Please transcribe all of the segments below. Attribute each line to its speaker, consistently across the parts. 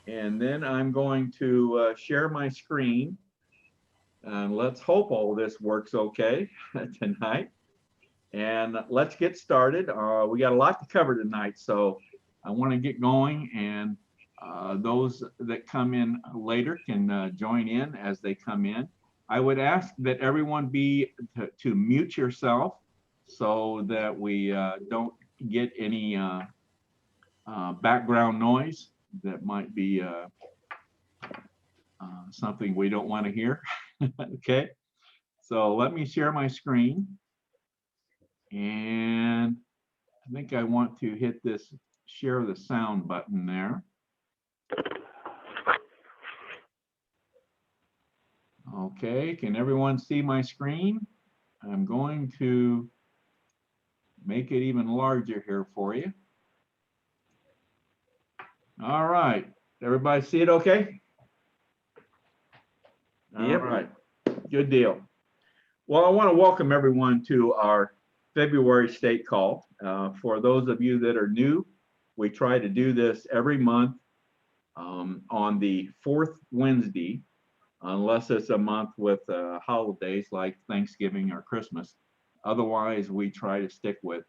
Speaker 1: And then I'm going to share my screen. And let's hope all this works okay tonight. And let's get started. We got a lot to cover tonight, so I want to get going. And those that come in later can join in as they come in. I would ask that everyone be to mute yourself so that we don't get any background noise that might be something we don't want to hear. Okay, so let me share my screen. And I think I want to hit this share the sound button there. Okay, can everyone see my screen? I'm going to make it even larger here for you. All right, everybody see it okay? All right, good deal. Well, I want to welcome everyone to our February state call. For those of you that are new, we try to do this every month on the fourth Wednesday, unless it's a month with holidays like Thanksgiving or Christmas. Otherwise, we try to stick with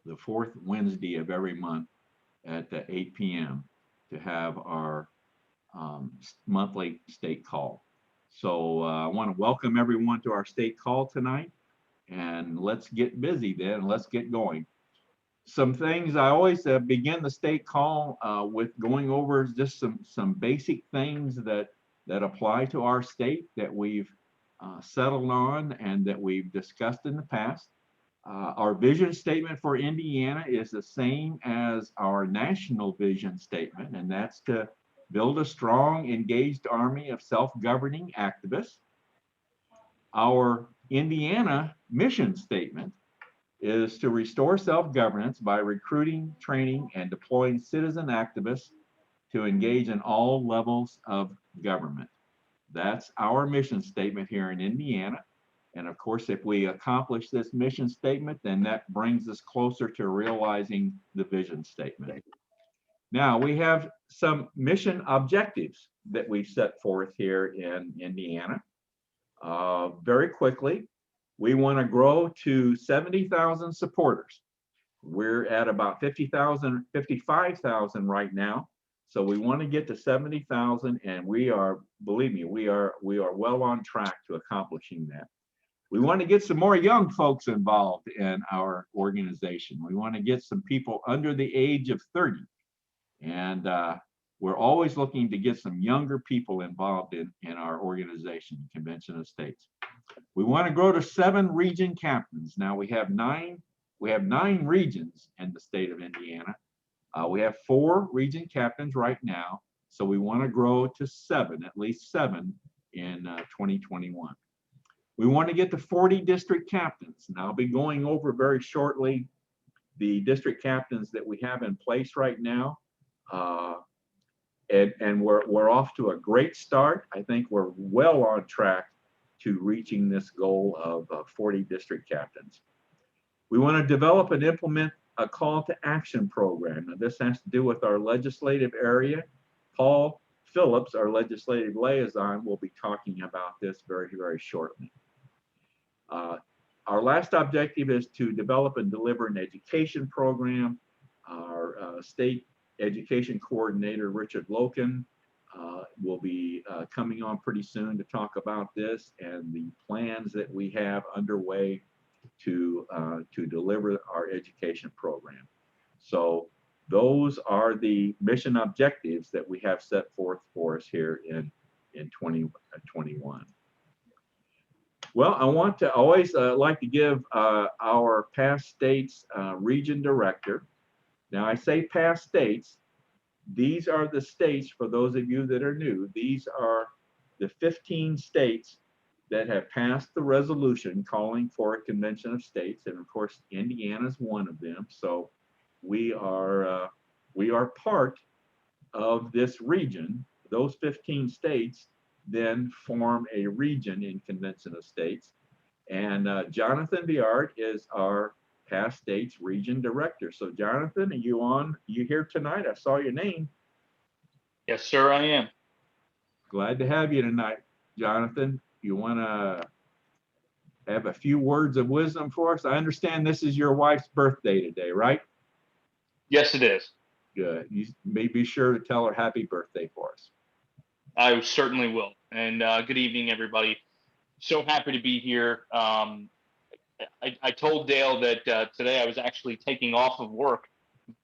Speaker 1: the fourth Wednesday of every month at 8 p.m. to have our monthly state call. So I want to welcome everyone to our state call tonight, and let's get busy then. Let's get going. Some things I always begin the state call with going over just some basic things that apply to our state that we've settled on and that we've discussed in the past. Our vision statement for Indiana is the same as our national vision statement, and that's to build a strong, engaged army of self-governing activists. Our Indiana mission statement is to restore self-governance by recruiting, training, and deploying citizen activists to engage in all levels of government. That's our mission statement here in Indiana. And of course, if we accomplish this mission statement, then that brings us closer to realizing the vision statement. Now, we have some mission objectives that we set forth here in Indiana. Very quickly, we want to grow to 70,000 supporters. We're at about 50,000, 55,000 right now. So we want to get to 70,000, and we are, believe me, we are well on track to accomplishing that. We want to get some more young folks involved in our organization. We want to get some people under the age of 30. And we're always looking to get some younger people involved in our organization, Convention of States. We want to grow to 7 region captains. Now we have 9 regions in the state of Indiana. We have 4 region captains right now. So we want to grow to 7, at least 7 in 2021. We want to get to 40 district captains. And I'll be going over very shortly the district captains that we have in place right now. And we're off to a great start. I think we're well on track to reaching this goal of 40 district captains. We want to develop and implement a call to action program. Now, this has to do with our legislative area. Paul Phillips, our legislative liaison, will be talking about this very, very shortly. Our last objective is to develop and deliver an education program. Our state education coordinator, Richard Loken, will be coming on pretty soon to talk about this and the plans that we have underway to deliver our education program. So those are the mission objectives that we have set forth for us here in 2021. Well, I want to always like to give our past states region director. Now I say past states, these are the states, for those of you that are new, these are the 15 states that have passed the resolution calling for a convention of states. And of course, Indiana is one of them. So we are part of this region. Those 15 states then form a region in Convention of States. And Jonathan Biard is our past states region director. So Jonathan, are you on? You here tonight? I saw your name.
Speaker 2: Yes, sir, I am.
Speaker 1: Glad to have you tonight, Jonathan. You want to have a few words of wisdom for us? I understand this is your wife's birthday today, right?
Speaker 2: Yes, it is.
Speaker 1: Good. You may be sure to tell her happy birthday for us.
Speaker 2: I certainly will. And good evening, everybody. So happy to be here. I told Dale that today I was actually taking off of work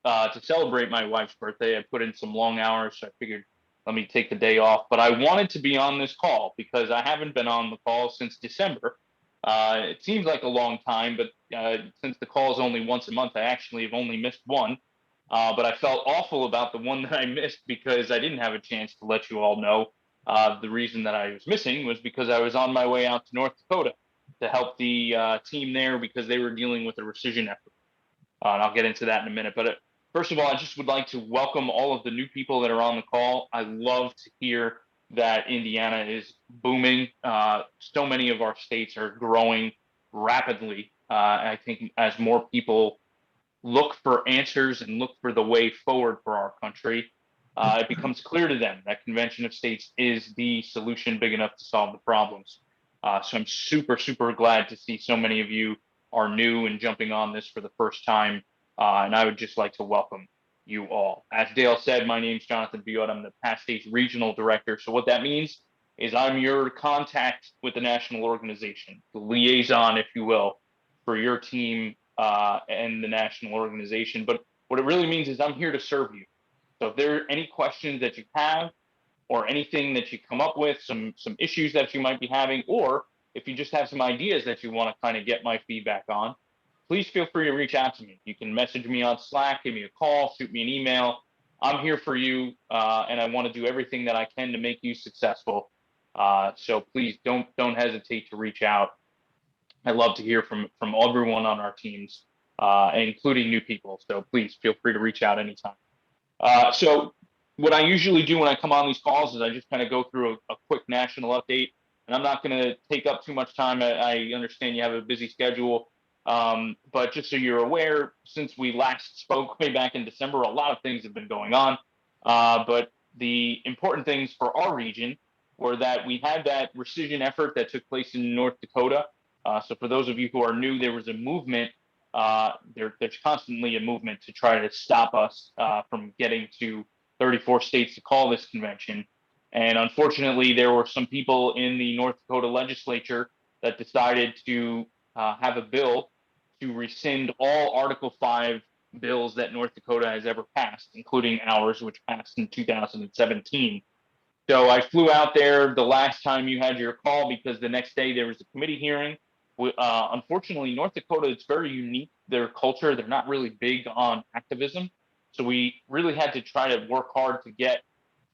Speaker 2: to celebrate my wife's birthday. I put in some long hours, so I figured let me take the day off. But I wanted to be on this call because I haven't been on the call since December. It seems like a long time, but since the call is only once a month, I actually have only missed one. But I felt awful about the one that I missed because I didn't have a chance to let you all know. The reason that I was missing was because I was on my way out to North Dakota to help the team there because they were dealing with a rescission effort. And I'll get into that in a minute. But first of all, I just would like to welcome all of the new people that are on the call. I love to hear that Indiana is booming. So many of our states are growing rapidly. I think as more people look for answers and look for the way forward for our country, it becomes clear to them that convention of states is the solution big enough to solve the problems. So I'm super, super glad to see so many of you are new and jumping on this for the first time. And I would just like to welcome you all. As Dale said, my name is Jonathan Biot. I'm the Past States Regional Director. So what that means is I'm your contact with the national organization, the liaison, if you will, for your team and the national organization. But what it really means is I'm here to serve you. So if there are any questions that you have or anything that you come up with, some issues that you might be having, or if you just have some ideas that you want to kind of get my feedback on, please feel free to reach out to me. You can message me on Slack, give me a call, shoot me an email. I'm here for you, and I want to do everything that I can to make you successful. So please don't hesitate to reach out. I love to hear from everyone on our teams, including new people. So please feel free to reach out anytime. So what I usually do when I come on these calls is I just kind of go through a quick national update, and I'm not going to take up too much time. I understand you have a busy schedule, but just so you're aware, since we last spoke way back in December, a lot of things have been going on. But the important things for our region were that we had that rescission effort that took place in North Dakota. So for those of you who are new, there was a movement. There's constantly a movement to try to stop us from getting to 34 states to call this convention. And unfortunately, there were some people in the North Dakota legislature that decided to have a bill to rescind all Article 5 bills that North Dakota has ever passed, including ours, which passed in 2017. So I flew out there the last time you had your call because the next day there was a committee hearing. Unfortunately, North Dakota, it's very unique, their culture. They're not really big on activism. So we really had to try to work hard to get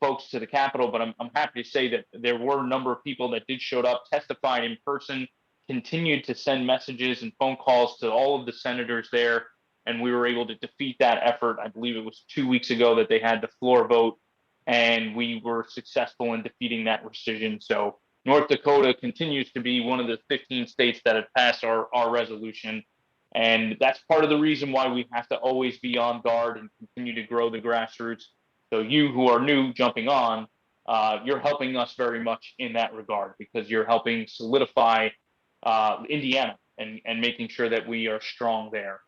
Speaker 2: folks to the Capitol. But I'm happy to say that there were a number of people that did show up, testified in person, continued to send messages and phone calls to all of the senators there. And we were able to defeat that effort. I believe it was 2 weeks ago that they had the floor vote, and we were successful in defeating that rescission. So North Dakota continues to be one of the 15 states that have passed our resolution. And that's part of the reason why we have to always be on guard and continue to grow the grassroots. So you who are new jumping on, you're helping us very much in that regard because you're helping solidify Indiana and making sure that we are strong there.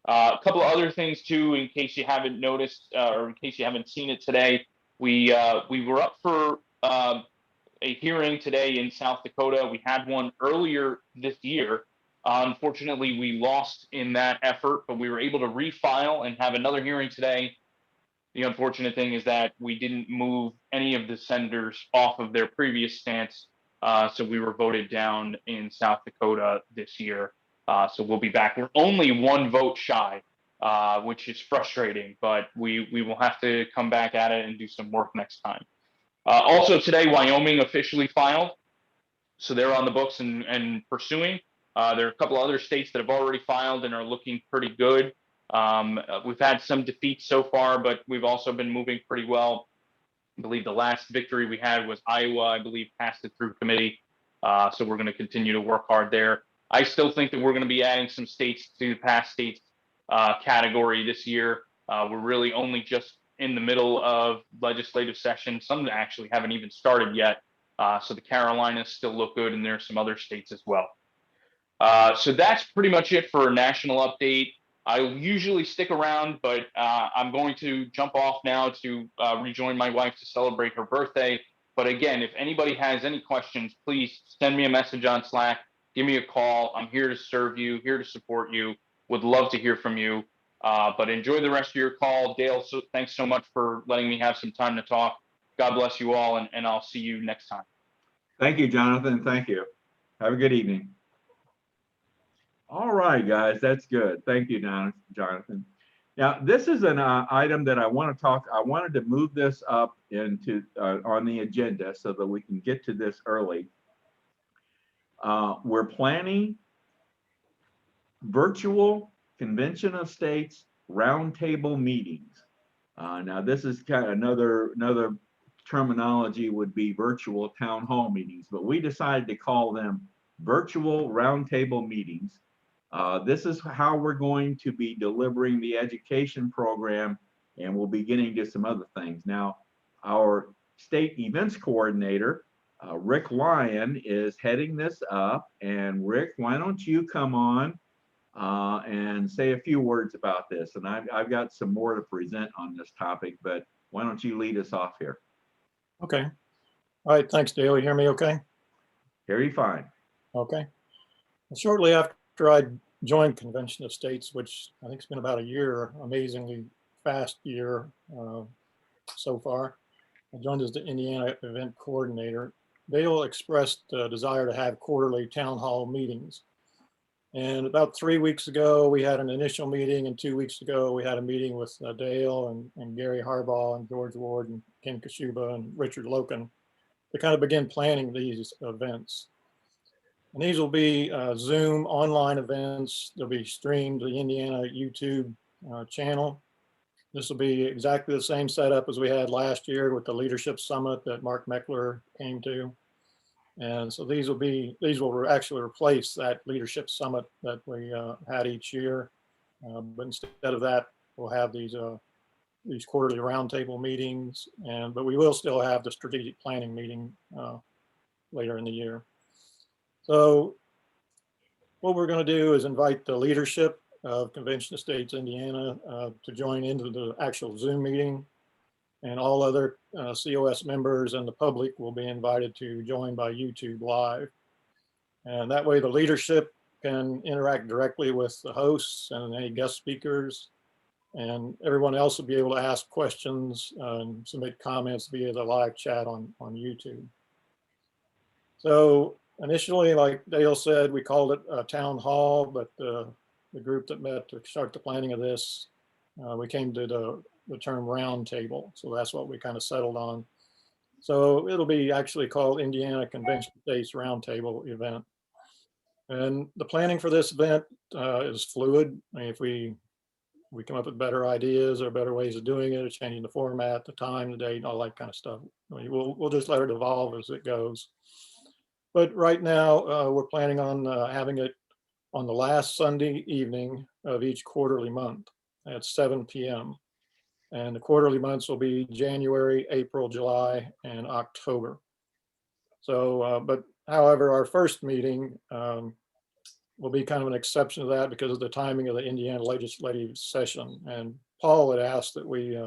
Speaker 2: A couple of other things too, in case you haven't noticed or in case you haven't seen it today, we were up for a hearing today in South Dakota. We had one earlier this year. Unfortunately, we lost in that effort, but we were able to refile and have another hearing today. The unfortunate thing is that we didn't move any of the senators off of their previous stance. So we were voted down in South Dakota this year. So we'll be back. We're only one vote shy, which is frustrating, but we will have to come back at it and do some work next time. Also today, Wyoming officially filed. So they're on the books and pursuing. There are a couple of other states that have already filed and are looking pretty good. We've had some defeats so far, but we've also been moving pretty well. I believe the last victory we had was Iowa, I believe, passed it through committee. So we're going to continue to work hard there. I still think that we're going to be adding some states to the past states category this year. We're really only just in the middle of legislative session. Some actually haven't even started yet. So the Carolinas still look good, and there are some other states as well. So that's pretty much it for a national update. I usually stick around, but I'm going to jump off now to rejoin my wife to celebrate her birthday. But again, if anybody has any questions, please send me a message on Slack, give me a call. I'm here to serve you, here to support you. Would love to hear from you. But enjoy the rest of your call. Dale, so thanks so much for letting me have some time to talk. God bless you all, and I'll see you next time.
Speaker 1: Thank you, Jonathan. Thank you. Have a good evening. All right, guys, that's good. Thank you, Jonathan. Now, this is an item that I wanted to move this up into on the agenda so that we can get to this early. We're planning virtual convention of states roundtable meetings. Now, this is kind of another terminology would be virtual town hall meetings, but we decided to call them virtual roundtable meetings. This is how we're going to be delivering the education program, and we'll be getting to some other things. Now, our state events coordinator, Rick Lyon, is heading this up. And Rick, why don't you come on and say a few words about this? And I've got some more to present on this topic, but why don't you lead us off here?
Speaker 3: Okay. All right. Thanks, Dale. You hear me okay?
Speaker 1: Hear you fine.
Speaker 3: Okay. Shortly after I joined Convention of States, which I think it's been about a year, amazingly fast year so far, I joined as the Indiana event coordinator. Dale expressed a desire to have quarterly town hall meetings. And about 3 weeks ago, we had an initial meeting, and 2 weeks ago, we had a meeting with Dale and Gary Harbaugh and George Ward and Ken Kashuba and Richard Loken to kind of begin planning these events. And these will be Zoom online events. They'll be streamed to the Indiana YouTube channel. This will be exactly the same setup as we had last year with the Leadership Summit that Mark Meckler came to. And so these will actually replace that Leadership Summit that we had each year. But instead of that, we'll have these quarterly roundtable meetings, but we will still have the strategic planning meeting later in the year. So what we're going to do is invite the leadership of Convention of States Indiana to join into the actual Zoom meeting, and all other COS members and the public will be invited to join by YouTube Live. And that way the leadership can interact directly with the hosts and any guest speakers, and everyone else will be able to ask questions and submit comments via the live chat on YouTube. So initially, like Dale said, we called it a town hall, but the group that met to start the planning of this, we came to the term roundtable. So that's what we kind of settled on. So it'll be actually called Indiana Convention States Roundtable event. And the planning for this event is fluid. I mean, if we come up with better ideas or better ways of doing it, or changing the format, the time, the date, all that kind of stuff, I mean, we'll just let it evolve as it goes. But right now, we're planning on having it on the last Sunday evening of each quarterly month at 7 p.m. And the quarterly months will be January, April, July, and October. So, but however, our first meeting will be kind of an exception to that because of the timing of the Indiana legislative session. And Paul had asked that we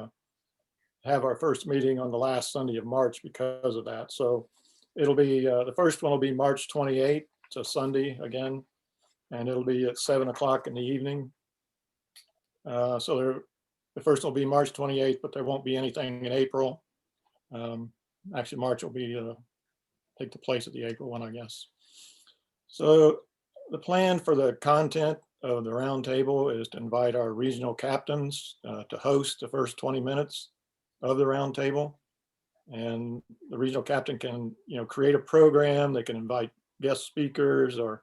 Speaker 3: have our first meeting on the last Sunday of March because of that. So it'll be, the first one will be March 28th, it's a Sunday again, and it'll be at 7 o'clock in the evening. So the first will be March 28th, but there won't be anything in April. Actually, March will be take the place of the April one, I guess. So the plan for the content of the roundtable is to invite our regional captains to host the first 20 minutes of the roundtable. And the regional captain can, create a program. They can invite guest speakers, or,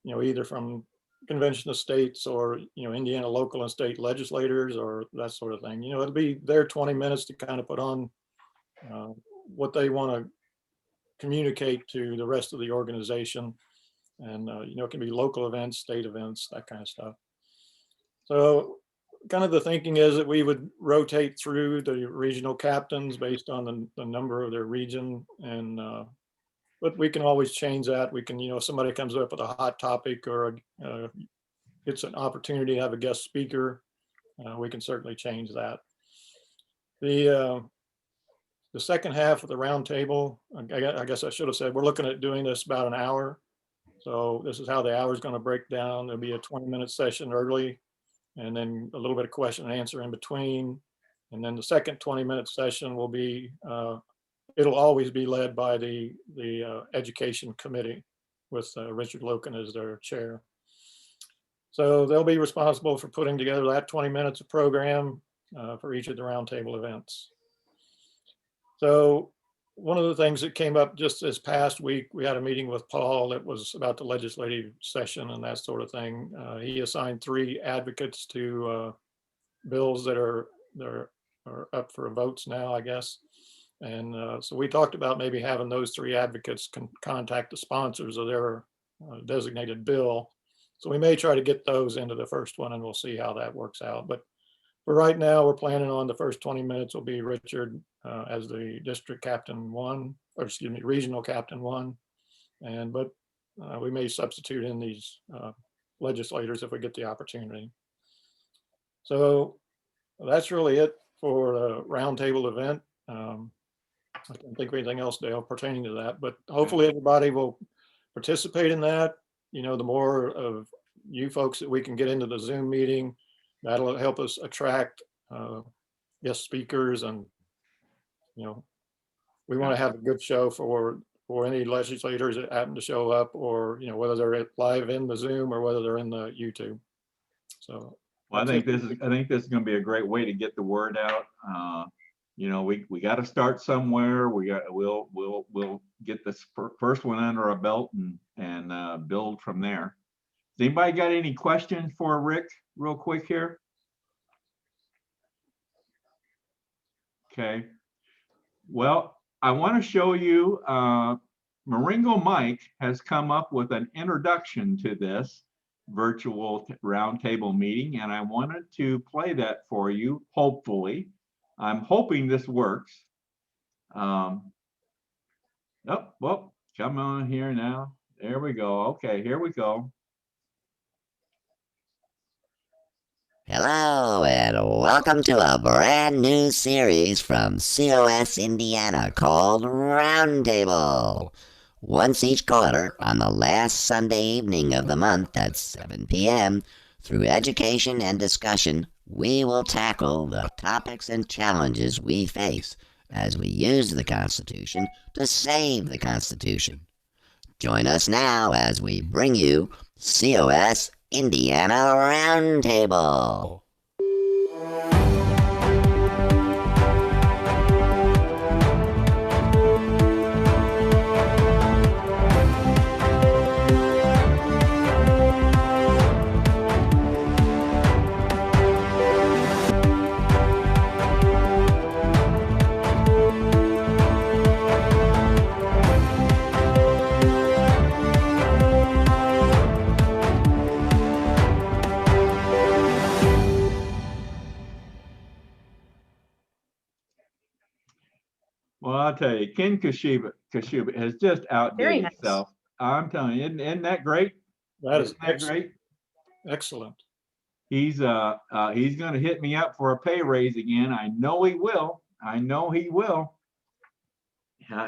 Speaker 3: either from Convention of States or, Indiana local and state legislators or that sort of thing. It'll be their 20 minutes to kind of put on what they want to communicate to the rest of the organization. And, it can be local events, state events, that kind of stuff. So kind of the thinking is that we would rotate through the regional captains based on the number of their region, and but we can always change that. We can, if somebody comes up with a hot topic or it's an opportunity to have a guest speaker, we can certainly change that. The second half of the roundtable, I guess I should have said, we're looking at doing this about an hour. So this is how the hour is going to break down. There'll be a 20-minute session early, and then a little bit of question and answer in between. And then the second 20-minute session will be, it'll always be led by the education committee with Richard Loken as their chair. So they'll be responsible for putting together that 20 minutes of program for each of the roundtable events. So one of the things that came up just this past week, we had a meeting with Paul that was about the legislative session and that sort of thing. He assigned 3 advocates to bills that are up for votes now, I guess. And so we talked about maybe having those 3 advocates contact the sponsors of their designated bill. So we may try to get those into the first one, and we'll see how that works out. But for right now, we're planning on the first 20 minutes will be Richard as the district captain 1, or excuse me, regional captain 1. But we may substitute in these legislators if we get the opportunity. So that's really it for the roundtable event. I can't think of anything else, Dale, pertaining to that, but hopefully everybody will participate in that. The more of you folks that we can get into the Zoom meeting, that'll help us attract guest speakers, and we want to have a good show for any legislators that happen to show up, or whether they're live in the Zoom or whether they're in the YouTube. So
Speaker 1: well, I think this is going to be a great way to get the word out. We got to start somewhere. We'll get this first one under our belt and build from there. Has anybody got any questions for Rick real quick here? Okay. Well, I want to show you, Maringo Mike has come up with an introduction to this virtual roundtable meeting, and I wanted to play that for you, hopefully. I'm hoping this works. Oh, well, come on here now. There we go. Okay, here we go.
Speaker 4: Hello and welcome to a brand new series from COS Indiana called Roundtable. Once each quarter on the last Sunday evening of the month at 7 p.m., through education and discussion, we will tackle the topics and challenges we face as we use the Constitution to save the Constitution. Join us now as we bring you COS Indiana Roundtable.
Speaker 1: Well, I'll tell you, Ken Kashuba has just outdid himself. I'm telling you, isn't that great?
Speaker 3: Isn't
Speaker 1: that great?
Speaker 3: Excellent.
Speaker 1: He's going to hit me up for a pay raise again. I know he will.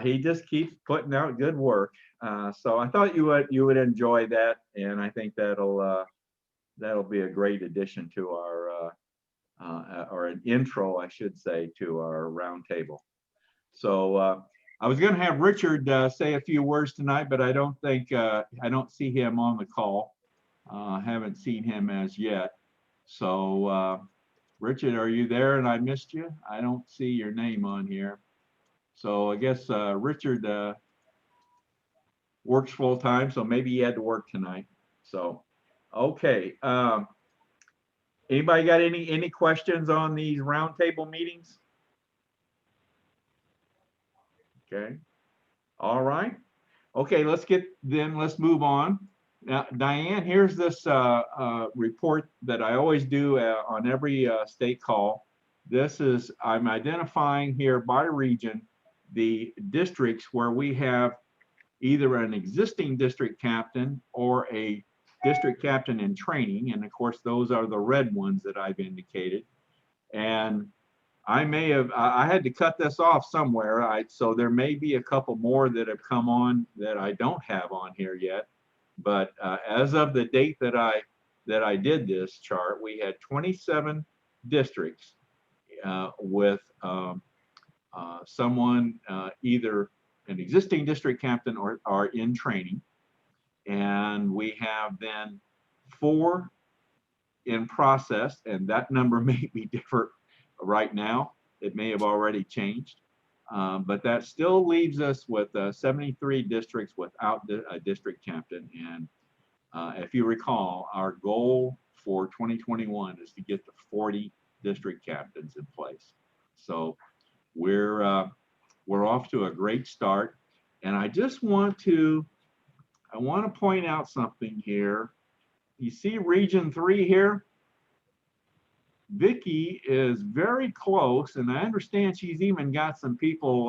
Speaker 1: He just keeps putting out good work. So I thought you would enjoy that, and I think that'll be a great addition to our or an intro, I should say, to our roundtable. So I was going to have Richard say a few words tonight, but I don't see him on the call. Haven't seen him as yet. So Richard, are you there? And I missed you. I don't see your name on here. So I guess Richard works full time, so maybe he had to work tonight. So, okay. Anybody got any questions on these roundtable meetings? Okay. All right. Okay, let's move on. Now, Diane, here's this report that I always do on every state call. This is, I'm identifying here by region the districts where we have either an existing district captain or a district captain in training. And of course, those are the red ones that I've indicated. And I had to cut this off somewhere. So there may be a couple more that have come on that I don't have on here yet. But as of the date that I did this chart, we had 27 districts with someone either an existing district captain or are in training. And we have then 4 in process, and that number may be different right now. It may have already changed. But that still leaves us with 73 districts without a district captain. And if you recall, our goal for 2021 is to get to 40 district captains in place. So we're off to a great start. And I just want to point out something here. You see Region 3 here? Vicki is very close, and I understand she's even got some people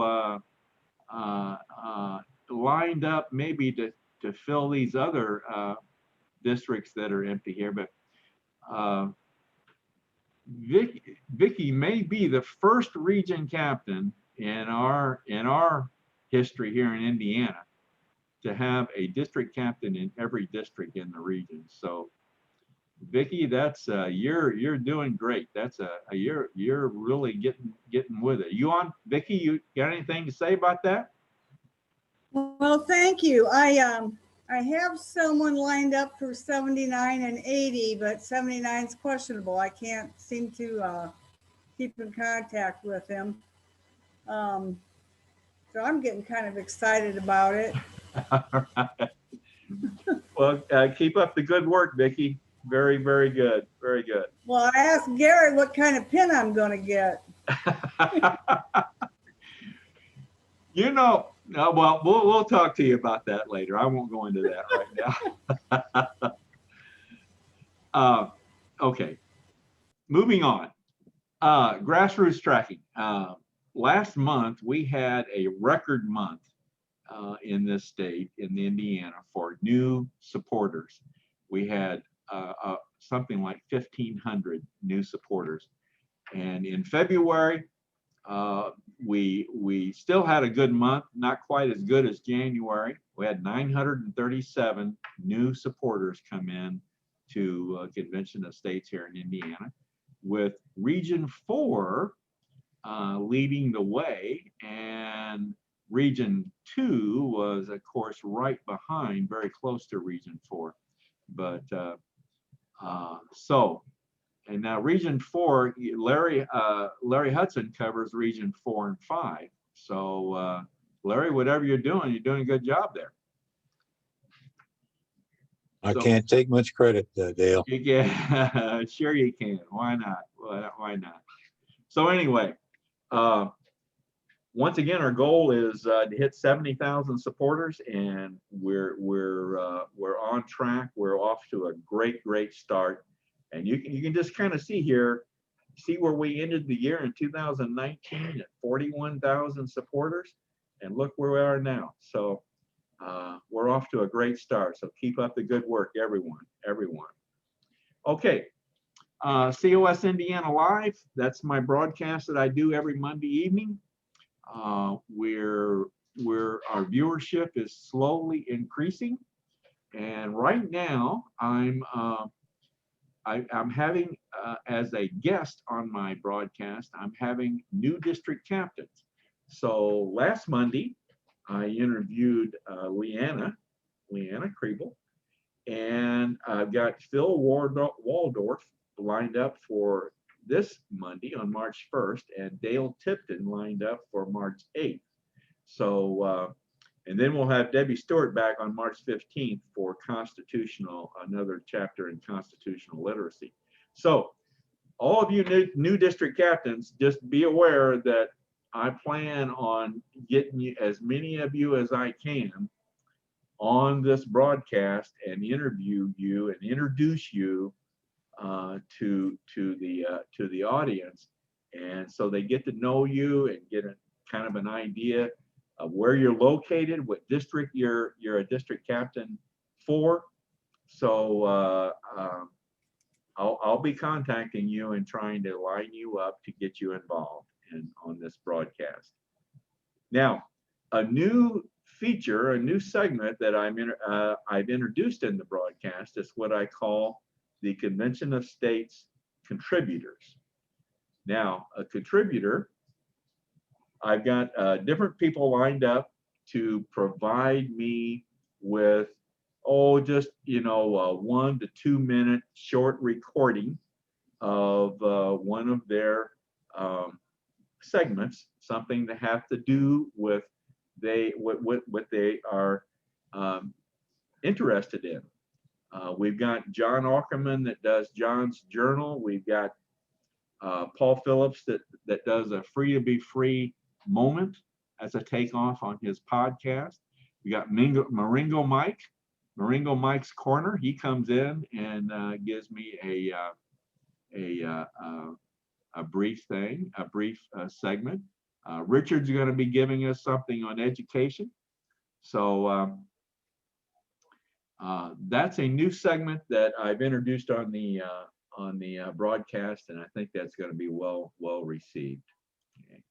Speaker 1: lined up maybe to fill these other districts that are empty here. But Vicki may be the first region captain in our history here in Indiana to have a district captain in every district in the region. So Vicki, that's you're doing great. That's you're really getting with it. You on, Vicki? You got anything to say about that?
Speaker 5: Well, thank you. I have someone lined up for 79 and 80, but 79 is questionable. I can't seem to keep in contact with him. So I'm getting kind of excited about it.
Speaker 1: All right. Well, keep up the good work, Vicki. Very, very good. Very good.
Speaker 5: Well, I asked Gary what kind of pin I'm going to get.
Speaker 1: You know, well, we'll talk to you about that later. I won't go into that right now. Okay, moving on. Grassroots tracking. Last month, we had a record month in this state, in Indiana, for new supporters. We had something like 1,500 new supporters. And in February, we still had a good month, not quite as good as January. We had 937 new supporters come in to Convention of States here in Indiana, with Region 4 leading the way, and Region 2 was, of course, right behind, very close to Region 4. But and now Region 4, Larry Hudson covers Region 4 and 5. So Larry, whatever you're doing a good job there.
Speaker 6: I can't take much credit, Dale.
Speaker 1: Yeah, sure you can. Why not? Why not? So anyway, once again, our goal is to hit 70,000 supporters, and we're on track. We're off to a great start. And you can just kind of see here, see where we ended the year in 2019 at 41,000 supporters, and look where we are now. So we're off to a great start. So keep up the good work, everyone. Okay, COS Indiana Live. That's my broadcast that I do every Monday evening. Our viewership is slowly increasing, and right now I'm having as a guest on my broadcast, I'm having new district captains. So last Monday, I interviewed Leanna Kriebel, and I've got Phil Waldorf lined up for this Monday on March 1st, and Dale Tipton lined up for March 8th. So, and then we'll have Debbie Stewart back on March 15th for another chapter in constitutional literacy. So all of you new district captains, just be aware that I plan on getting as many of you as I can on this broadcast and interview you and introduce you to the audience, and so they get to know you and get a kind of an idea of where you're located, what district you're a district captain for. So I'll be contacting you and trying to line you up to get you involved on this broadcast. Now, a new feature, a new segment that I've introduced in the broadcast is what I call the Convention of States contributors. Now, a contributor, I've got different people lined up to provide me with, just, 1 to 2 minute short recording of one of their segments, something to have to do with what they are interested in. We've got John Ackerman that does John's Journal. We've got Paul Phillips that does a Free to Be Free moment as a takeoff on his podcast. We got Maringo Mike's Corner. He comes in and gives me a brief segment. Richard's going to be giving us something on education. So that's a new segment that I've introduced on the broadcast, and I think that's going to be well received. Okay.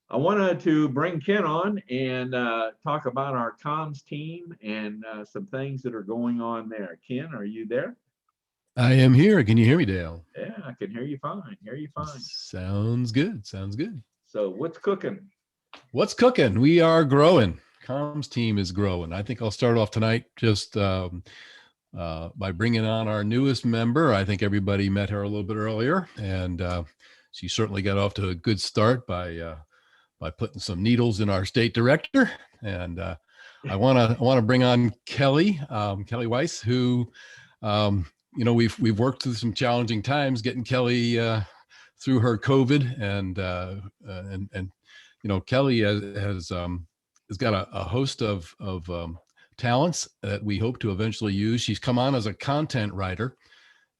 Speaker 1: I wanted to bring Ken on and talk about our comms team and some things that are going on there. Ken, are you there?
Speaker 7: I am here. Can you hear me, Dale?
Speaker 1: Yeah, I can hear you fine.
Speaker 7: Sounds good. Sounds good.
Speaker 1: So what's cooking?
Speaker 7: What's cooking? We are growing. Comms team is growing. I think I'll start off tonight just by bringing on our newest member. I think everybody met her a little bit earlier, and she certainly got off to a good start by putting some needles in our state director. And I want to bring on Kelly Weiss, who we've worked through some challenging times getting Kelly through her COVID, and Kelly has got a host of talents that we hope to eventually use. She's come on as a content writer,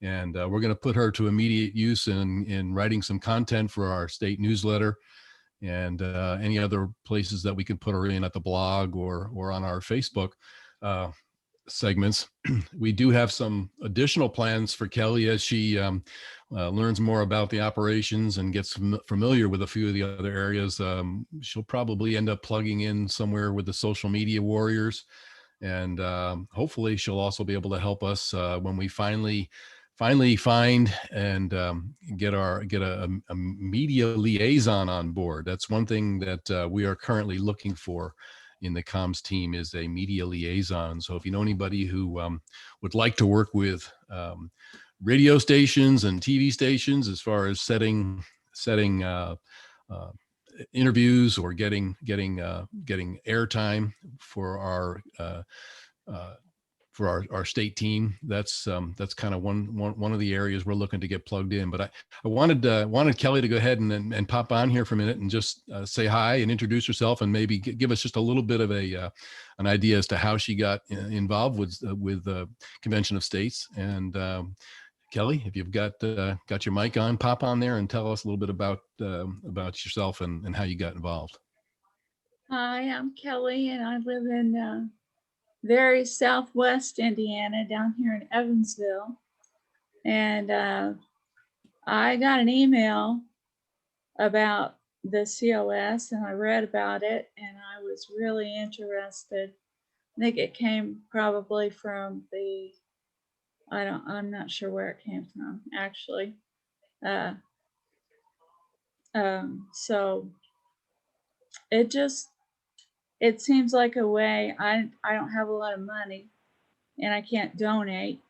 Speaker 7: and we're going to put her to immediate use in writing some content for our state newsletter and any other places that we can put her in at the blog or on our Facebook segments. We do have some additional plans for Kelly as she learns more about the operations and gets familiar with a few of the other areas. She'll probably end up plugging in somewhere with the social media warriors, and hopefully she'll also be able to help us when we finally find and get a media liaison on board. That's one thing that we are currently looking for in the comms team, is a media liaison. So if you know anybody who would like to work with radio stations and TV stations as far as setting interviews or getting airtime for our state team, that's kind of one of the areas we're looking to get plugged in. But I wanted Kelly to go ahead and pop on here for a minute and just say hi and introduce herself, and maybe give us just a little bit of an idea as to how she got involved with the Convention of States. And Kelly, if you've got your mic on, pop on there and tell us a little bit about yourself and how you got involved.
Speaker 8: Hi, I'm Kelly, and I live in very southwest Indiana, down here in Evansville. And I got an email about the COS, and I read about it, and I was really interested. I think it came probably from I'm not sure where it came from, actually. So it seems like a way. I don't have a lot of money and I can't donate,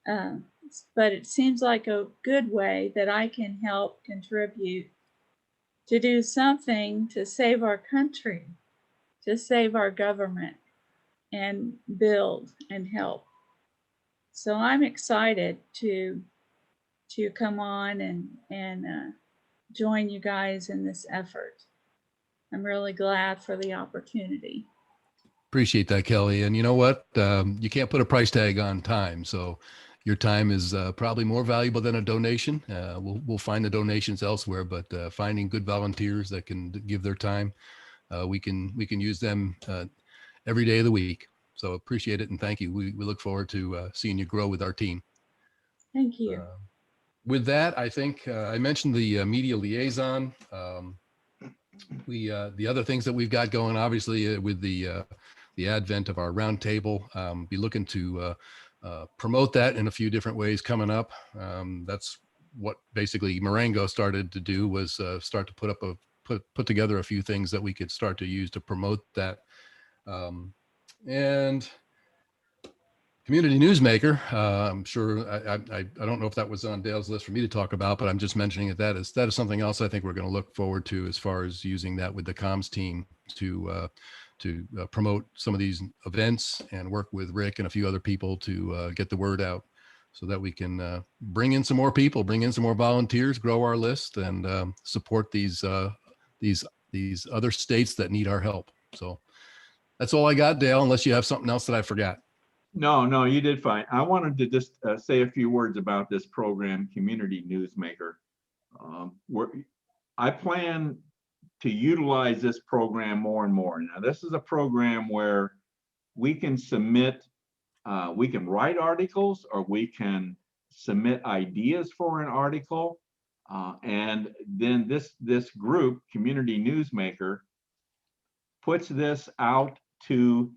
Speaker 8: but it seems like a good way that I can help contribute to do something to save our country, to save our government, and build and help. So I'm excited to come on and join you guys in this effort. I'm really glad for the opportunity.
Speaker 7: Appreciate that, Kelly. And you know what? You can't put a price tag on time. So your time is probably more valuable than a donation. We'll find the donations elsewhere, but finding good volunteers that can give their time, we can use them every day of the week. So appreciate it and thank you. We look forward to seeing you grow with our team.
Speaker 8: Thank you.
Speaker 7: With that, I think I mentioned the media liaison. The other things that we've got going, obviously, with the advent of our roundtable, be looking to promote that in a few different ways coming up. That's what basically Marengo started to do, was start to put together a few things that we could start to use to promote that. And Community Newsmaker, I'm sure, I don't know if that was on Dale's list for me to talk about, but I'm just mentioning it. That is something else I think we're going to look forward to, as far as using that with the comms team to promote some of these events and work with Rick and a few other people to get the word out, so that we can bring in some more people, bring in some more volunteers, grow our list, and support these other states that need our help. So that's all I got, Dale, unless you have something else that I forgot.
Speaker 1: No, you did fine. I wanted to just say a few words about this program, Community Newsmaker. I plan to utilize this program more and more. Now, this is a program where we can submit, we can write articles, or we can submit ideas for an article. And then this group, Community Newsmaker, puts this out to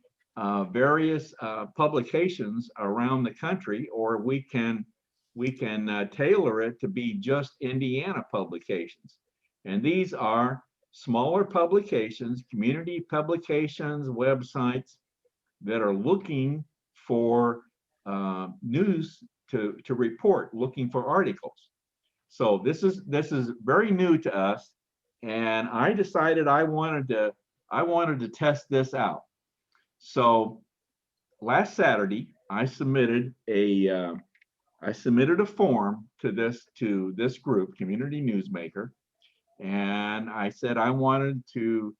Speaker 1: various publications around the country, or we can tailor it to be just Indiana publications. And these are smaller publications, community publications, websites that are looking for news to report, looking for articles. So this is very new to us, and I decided I wanted to test this out. So last Saturday, I submitted a form to this group, Community Newsmaker, and I said I wanted to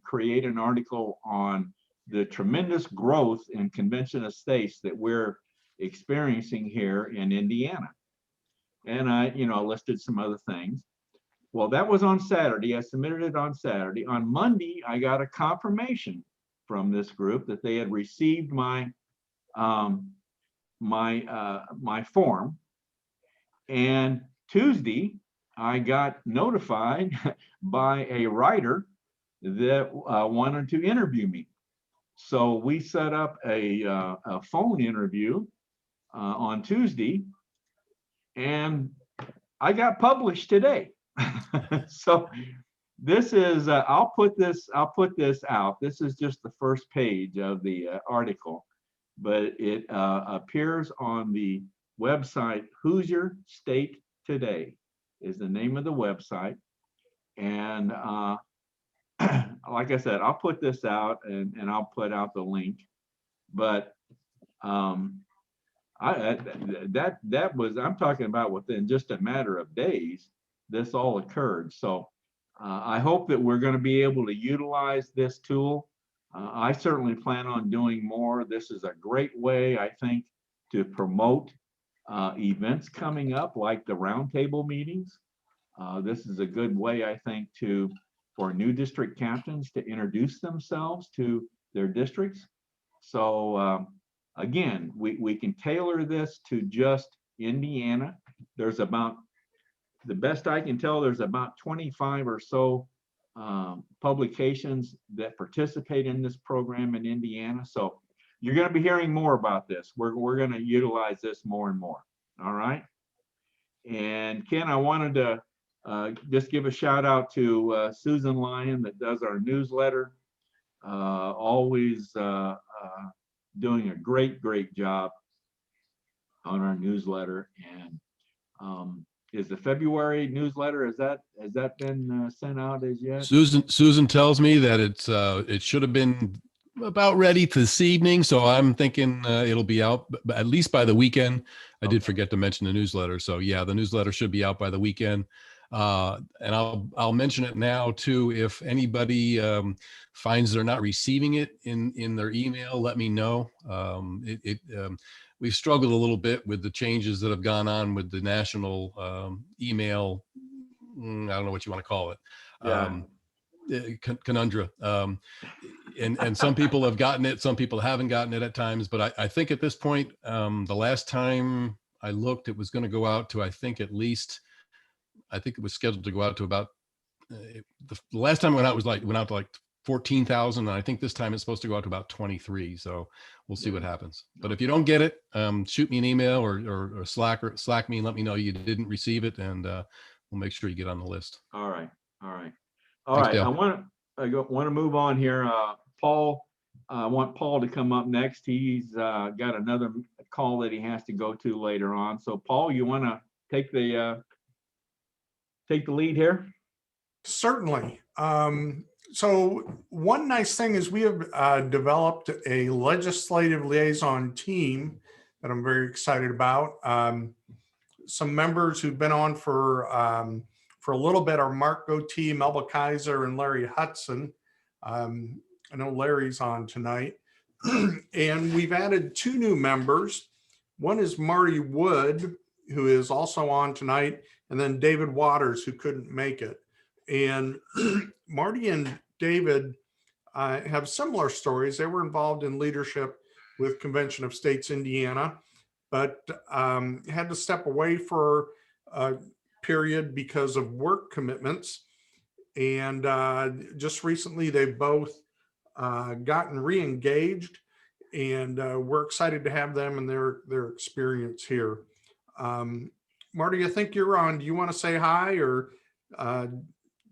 Speaker 1: create an article on the tremendous growth in convention of states that we're experiencing here in Indiana, and I listed some other things. Well, that was on Saturday. I submitted it on Saturday. On Monday, I got a confirmation from this group that they had received my form. And Tuesday, I got notified by a writer that wanted to interview me. So we set up a phone interview on Tuesday, and I got published today. So this is I'll put this out. This is just the first page of the article, but it appears on the website. Hoosier State Today is the name of the website, and like I said, I'll put this out, and I'll put out the link. But I'm talking about within just a matter of days, this all occurred. So I hope that we're going to be able to utilize this tool. I certainly plan on doing more. This is a great way, I think, to promote events coming up, like the roundtable meetings. This is a good way, I think, for new district captains to introduce themselves to their districts. So again, we can tailor this to just Indiana. There's about, the best I can tell, there's about 25 or so publications that participate in this program in Indiana. So you're going to be hearing more about this. We're going to utilize this more and more. All right. And Ken, I wanted to just give a shout out to Susan Lyon, that does our newsletter. Always doing a great job on our newsletter. And is the February newsletter, has that been sent out as yet?
Speaker 7: Susan tells me that it should have been about ready this evening, so I'm thinking it'll be out at least by the weekend. I did forget to mention the newsletter, so yeah, the newsletter should be out by the weekend. And I'll mention it now too. If anybody finds they're not receiving it in their email, let me know. We've struggled a little bit with the changes that have gone on with the national email. I don't know what you want to call it.
Speaker 1: Yeah.
Speaker 7: Conundrum. And some people have gotten it, some people haven't gotten it at times, but I think at this point, the last time I looked, it was going to go out to, I think it was scheduled to go out to about, the last time it went out to like 14,000. And I think this time it's supposed to go out to about 23. So we'll see what happens. But if you don't get it, shoot me an email or Slack me and let me know you didn't receive it. And we'll make sure you get on the list.
Speaker 1: All right.
Speaker 7: Thanks,
Speaker 1: I
Speaker 7: Dale.
Speaker 1: want to move on here. Paul, I want Paul to come up next. He's got another call that he has to go to later on. So Paul, you want to take the lead here?
Speaker 9: Certainly. So one nice thing is we have developed a legislative liaison team that I'm very excited about. Some members who've been on for a little bit are Mark Goatee, Melba Kaiser, and Larry Hudson. I know Larry's on tonight. And we've added 2 new members. One is Marty Wood, who is also on tonight, and then David Waters, who couldn't make it. And Marty and David have similar stories. They were involved in leadership with Convention of States, Indiana, but had to step away for a period because of work commitments. And just recently, they've both gotten re-engaged, and we're excited to have them and their experience here. Marty, I think you're on. Do you want to say hi or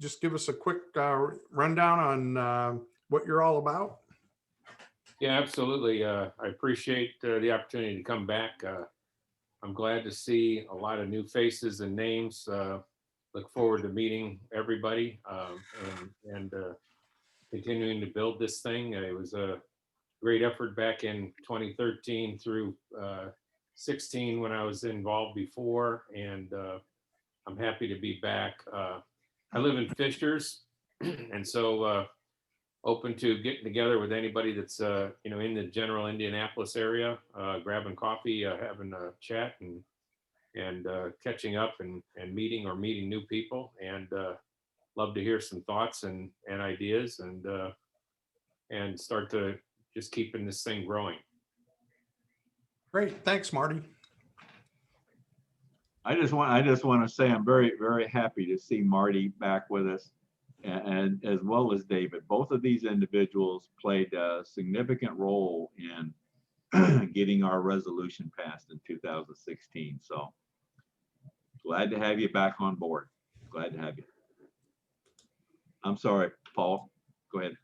Speaker 9: just give us a quick rundown on what you're all about?
Speaker 10: Yeah, absolutely. I appreciate the opportunity to come back. I'm glad to see a lot of new faces and names. Look forward to meeting everybody and continuing to build this thing. It was a great effort back in 2013 through 16 when I was involved before, and I'm happy to be back. I live in Fishers, and so open to getting together with anybody that's in the general Indianapolis area, grabbing coffee, having a chat, and catching up and meeting new people, and love to hear some thoughts and ideas and start to just keeping this thing growing.
Speaker 9: Great, thanks, Marty.
Speaker 1: I just want to say I'm very, very happy to see Marty back with us, and as well as David. Both of these individuals played a significant role in getting our resolution passed in 2016. So glad to have you back on board. Glad to have you. I'm sorry, Paul, go ahead.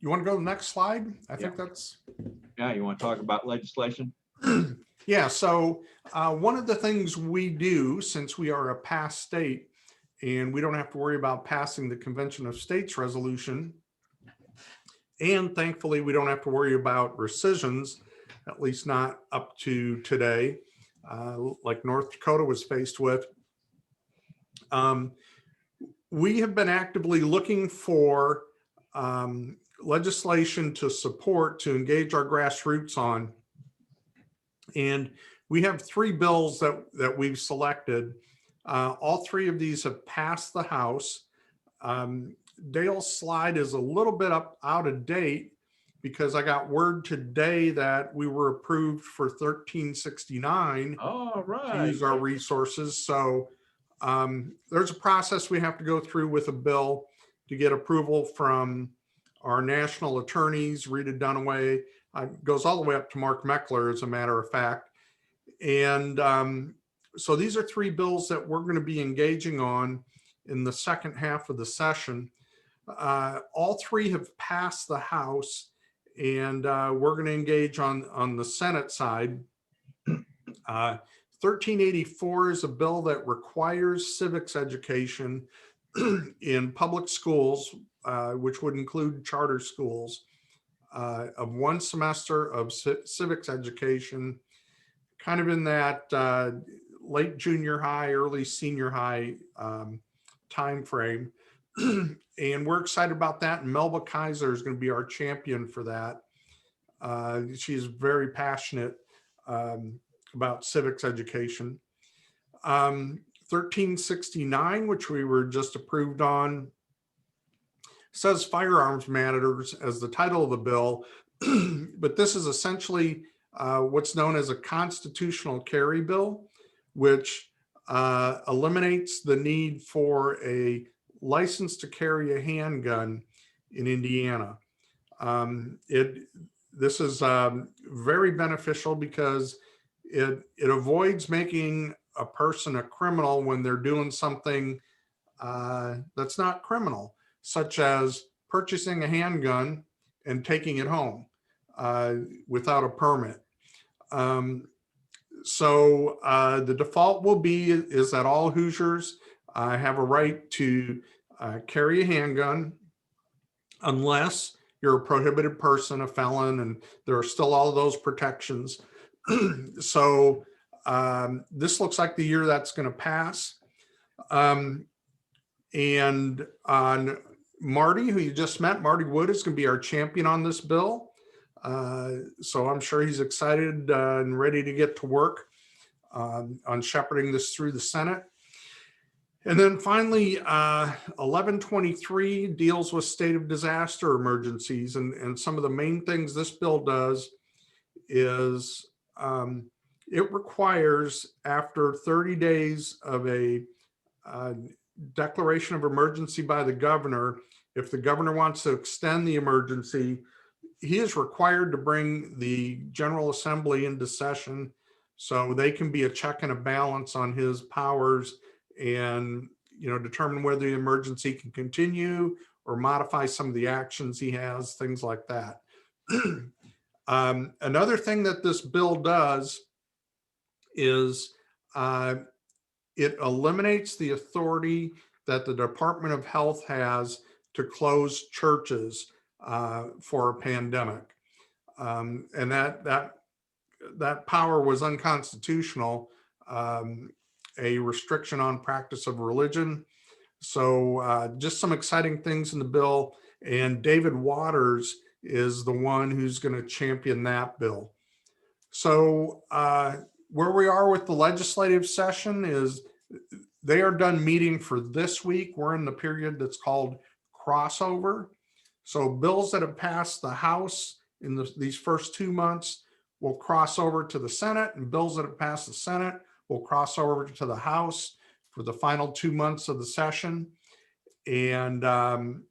Speaker 9: You want to go to the next slide? I think that's.
Speaker 1: Yeah, you want to talk about legislation?
Speaker 9: Yeah, so one of the things we do, since we are a past state and we don't have to worry about passing the Convention of States resolution, and thankfully we don't have to worry about rescissions, at least not up to today, like North Dakota was faced with. We have been actively looking for legislation to support, to engage our grassroots on. And we have 3 bills that we've selected. All 3 of these have passed the House. Dale's slide is a little bit out of date because I got word today that we were approved for 1369 to use our resources. So there's a process we have to go through with a bill to get approval from our national attorneys. Rita Dunaway goes all the way up to Mark Meckler, as a matter of fact. And so these are 3 bills that we're going to be engaging on in the second half of the session. All 3 have passed the House, and we're going to engage on the Senate side. 1384 is a bill that requires civics education in public schools, which would include charter schools, of 1 semester of civics education, kind of in that late junior high, early senior high time frame. And we're excited about that. And Melba Kaiser is going to be our champion for that. She's very passionate about civics education. 1369, which we were just approved on, says firearms matters as the title of the bill, but this is essentially what's known as a constitutional carry bill, which eliminates the need for a license to carry a handgun in Indiana. This is very beneficial because it avoids making a person a criminal when they're doing something that's not criminal, such as purchasing a handgun and taking it home without a permit. So the default will be is that all Hoosiers have a right to carry a handgun unless you're a prohibited person, a felon, and there are still all of those protections. So this looks like the year that's going to pass. And on Marty, who you just met, Marty Wood is going to be our champion on this bill. So I'm sure he's excited and ready to get to work on shepherding this through the Senate. And then finally, 1123 deals with state of disaster emergencies. And some of the main things this bill does is it requires, after 30 days of a declaration of emergency by the governor, if the governor wants to extend the emergency, he is required to bring the General Assembly into session so they can be a check and a balance on his powers and, you know, determine whether the emergency can continue or modify some of the actions he has, things like that. Another thing that this bill does is it eliminates the authority that the Department of Health has to close churches for a pandemic. And that power was unconstitutional, a restriction on practice of religion. So just some exciting things in the bill. And David Waters is the one who's going to champion that bill. So where we are with the legislative session is they are done meeting for this week. We're in the period that's called crossover. So bills that have passed the House in these first 2 months will cross over to the Senate, and bills that have passed the Senate will cross over to the House for the final 2 months of the session. And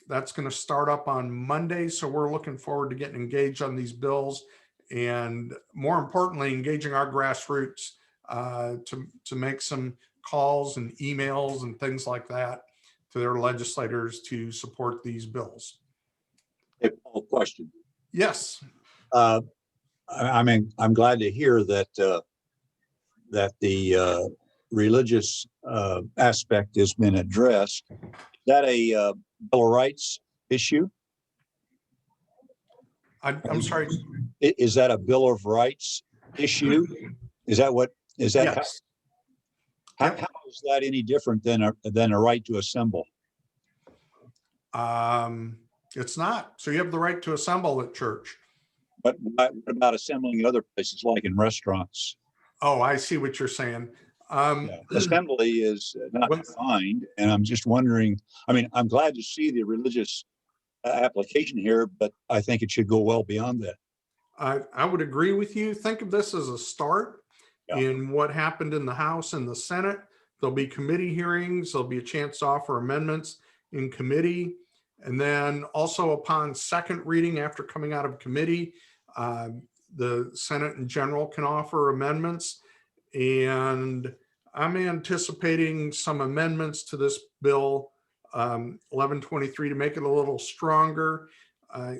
Speaker 9: that's going to start up on Monday. So we're looking forward to getting engaged on these bills and, more importantly, engaging our grassroots to make some calls and emails and things like that to their legislators to support these bills.
Speaker 6: Hey, Paul, question.
Speaker 9: Yes.
Speaker 6: I mean, I'm glad to hear that that the religious aspect has been addressed. Is that a Bill of Rights issue?
Speaker 9: I'm sorry.
Speaker 6: Is that a Bill of Rights issue? Is that what? Is that?
Speaker 9: Yes.
Speaker 6: How is that any different than a right to assemble?
Speaker 9: It's not. So you have the right to assemble at church.
Speaker 6: But what about assembling in other places, like in restaurants?
Speaker 9: Oh, I see what you're saying.
Speaker 6: Yeah. Assembly is not defined, and I'm just wondering. I mean, I'm glad to see the religious application here, but I think it should go well beyond that.
Speaker 9: I would agree with you. Think of this as a start in what happened in the House and the Senate. There'll be committee hearings. There'll be a chance to offer amendments in committee. And then also upon second reading after coming out of committee, the Senate in general can offer amendments. And I'm anticipating some amendments to this bill, 1123, to make it a little stronger,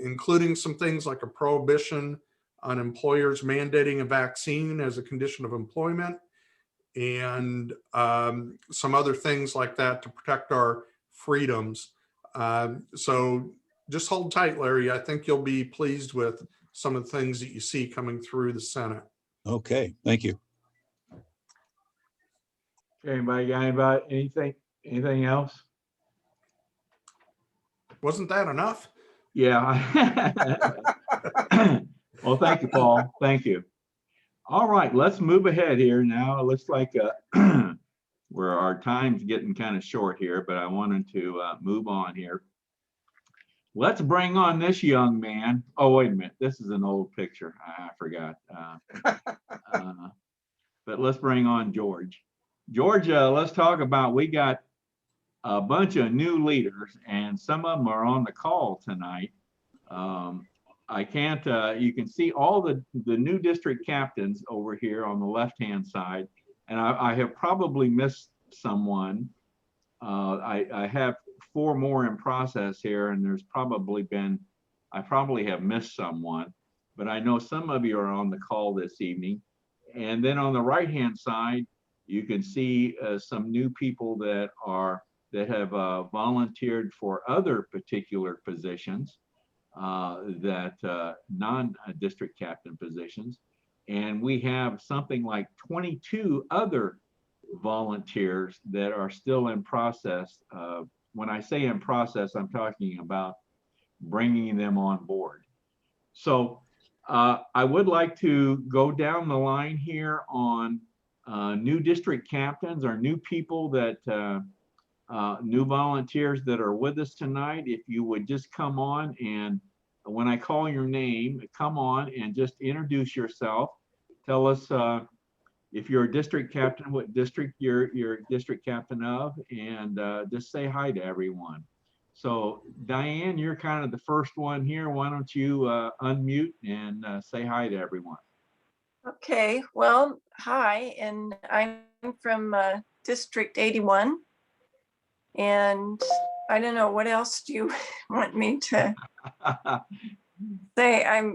Speaker 9: including some things like a prohibition on employers mandating a vaccine as a condition of employment, and some other things like that to protect our freedoms. So just hold tight, Larry. I think you'll be pleased with some of the things that you see coming through the Senate.
Speaker 6: Okay, thank you.
Speaker 1: Anybody got anything else?
Speaker 9: Wasn't that enough?
Speaker 1: Yeah. Well, thank you, Paul. Thank you. All right, let's move ahead here now. It looks like where our time's getting kind of short here, but I wanted to move on here. Let's bring on this young man. Oh, wait a minute. This is an old picture. I forgot. But let's bring on George. George, let's talk about, we got a bunch of new leaders and some of them are on the call tonight. I can't, you can see all the new district captains over here on the left-hand side. And I have probably missed someone. I have 4 more in process here, and there's probably been, I probably have missed someone, but I know some of you are on the call this evening. And then on the right-hand side, you can see some new people that have volunteered for other particular positions, non-district captain positions. And we have something like 22 other volunteers that are still in process. When I say in process, I'm talking about bringing them on board. So I would like to go down the line here on new district captains or new people that, new volunteers that are with us tonight. If you would just come on, and when I call your name, come on and just introduce yourself. Tell us if you're a district captain, what district you're district captain of, and just say hi to everyone. So Diane, you're kind of the first one here. Why don't you unmute and say hi to everyone?
Speaker 11: Okay, well, hi, and I'm from District 81. And I don't know, what else do you want me to say?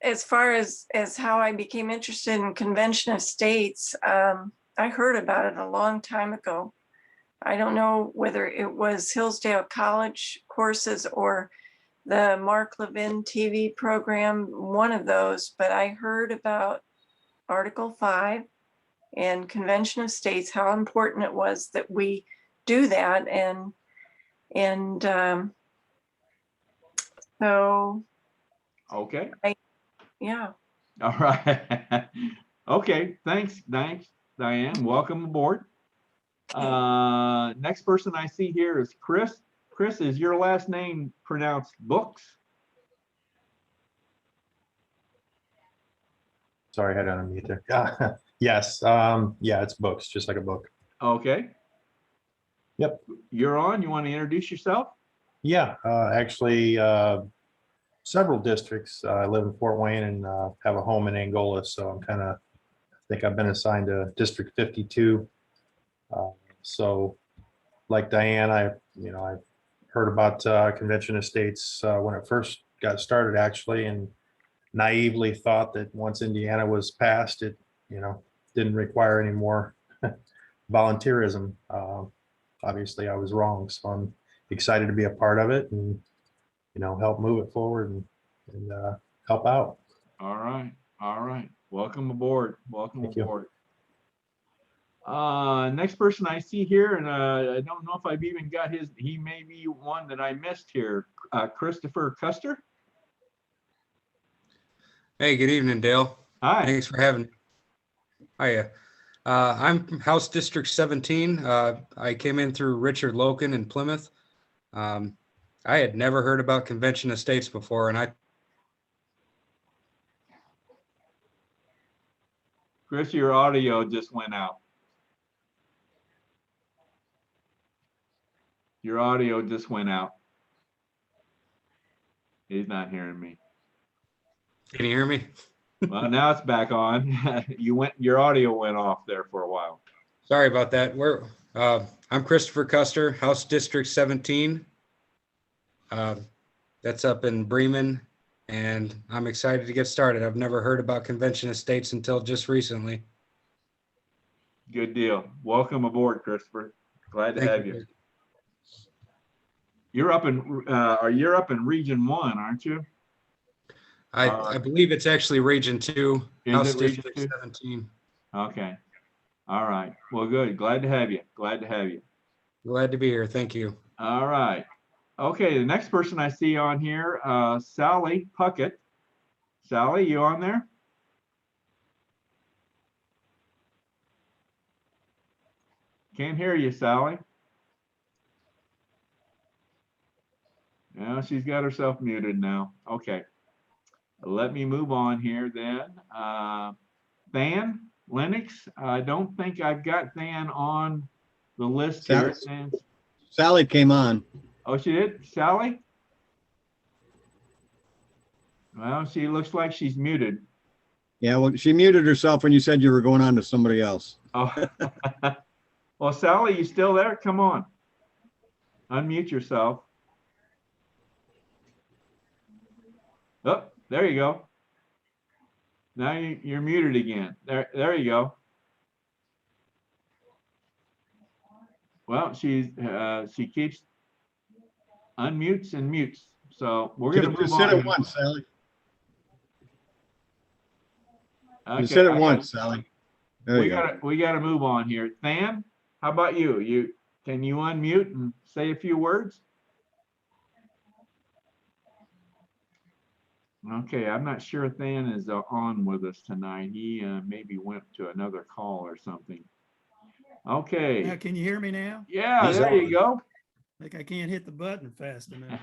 Speaker 11: As far as how I became interested in Convention of States, I heard about it a long time ago. I don't know whether it was Hillsdale College courses or the Mark Levin TV program, one of those, but I heard about Article 5 and Convention of States, how important it was that we do that. And so.
Speaker 1: Okay.
Speaker 11: Yeah.
Speaker 1: All right. Okay. Thanks, Diane. Welcome aboard. Next person I see here is Chris. Chris, is your last name pronounced Books?
Speaker 12: Sorry, I had it on mute there. Yes. Yeah, it's Books, just like a book.
Speaker 1: Okay.
Speaker 12: Yep.
Speaker 1: You're on. You want to introduce yourself?
Speaker 12: Yeah, actually, several districts. I live in Fort Wayne and have a home in Angola, so I'm kind of, I think I've been assigned to District 52. So, like Diane, I've heard about Convention of States when it first got started, actually, and naively thought that once Indiana was passed, it didn't require any more volunteerism. Obviously, I was wrong, so I'm excited to be a part of it and help move it forward and help out.
Speaker 1: All right. All right. Welcome aboard. Welcome
Speaker 12: Thank
Speaker 1: aboard. Next person I see here, and I don't know if I've even got his, he may be one that I missed here. Christopher Custer.
Speaker 13: Hey, good evening, Dale.
Speaker 1: Hi.
Speaker 13: Thanks for having me. Hiya. I'm from House District 17. I came in through Richard Loken in Plymouth. I had never heard about Convention of States before, and
Speaker 1: Chris, your audio just went out. Your audio just went out. He's not hearing me.
Speaker 13: Can you hear me?
Speaker 1: Well, now it's back on. Your audio went off there for a while.
Speaker 13: Sorry about that. I'm Christopher Custer, House District 17. That's up in Bremen, and I'm excited to get started. I've never heard about Convention of States until just recently.
Speaker 1: Good deal. Welcome aboard, Christopher. Glad to have you. You're up in Region 1, aren't you?
Speaker 13: I believe it's actually Region 2, House
Speaker 1: Is it Region
Speaker 13: District
Speaker 1: 2?
Speaker 13: 17.
Speaker 1: Okay. All right. Well, good. Glad to have you. Glad to have you.
Speaker 13: Glad to be here. Thank you.
Speaker 1: All right. Okay, the next person I see on here, Sally Puckett. Sally, you on there? Can't hear you, Sally. No, she's got herself muted now. Okay. Let me move on here then. Than Lennox, I don't think I've got Than on the list here.
Speaker 14: Sally came on.
Speaker 1: Oh, she did? Sally? Well, she looks like she's muted.
Speaker 14: Yeah, well, she muted herself when you said you were going on to somebody else.
Speaker 1: Oh, well, Sally, you still there? Come on. Unmute yourself. Oh, there you go. Now you're muted again. There you go. Well, she keeps unmutes and mutes. So we're going to move
Speaker 14: Just
Speaker 1: on.
Speaker 14: said it once, Sally.
Speaker 1: Okay,
Speaker 14: You said it once, Sally. There you go.
Speaker 1: We got to move on here. Than, how about you? Can you unmute and say a few words? Okay, I'm not sure Than is on with us tonight. He maybe went to another call or something. Okay.
Speaker 15: Now, can you hear me now?
Speaker 1: Yeah, there you go.
Speaker 15: Like I can't hit the button fast enough.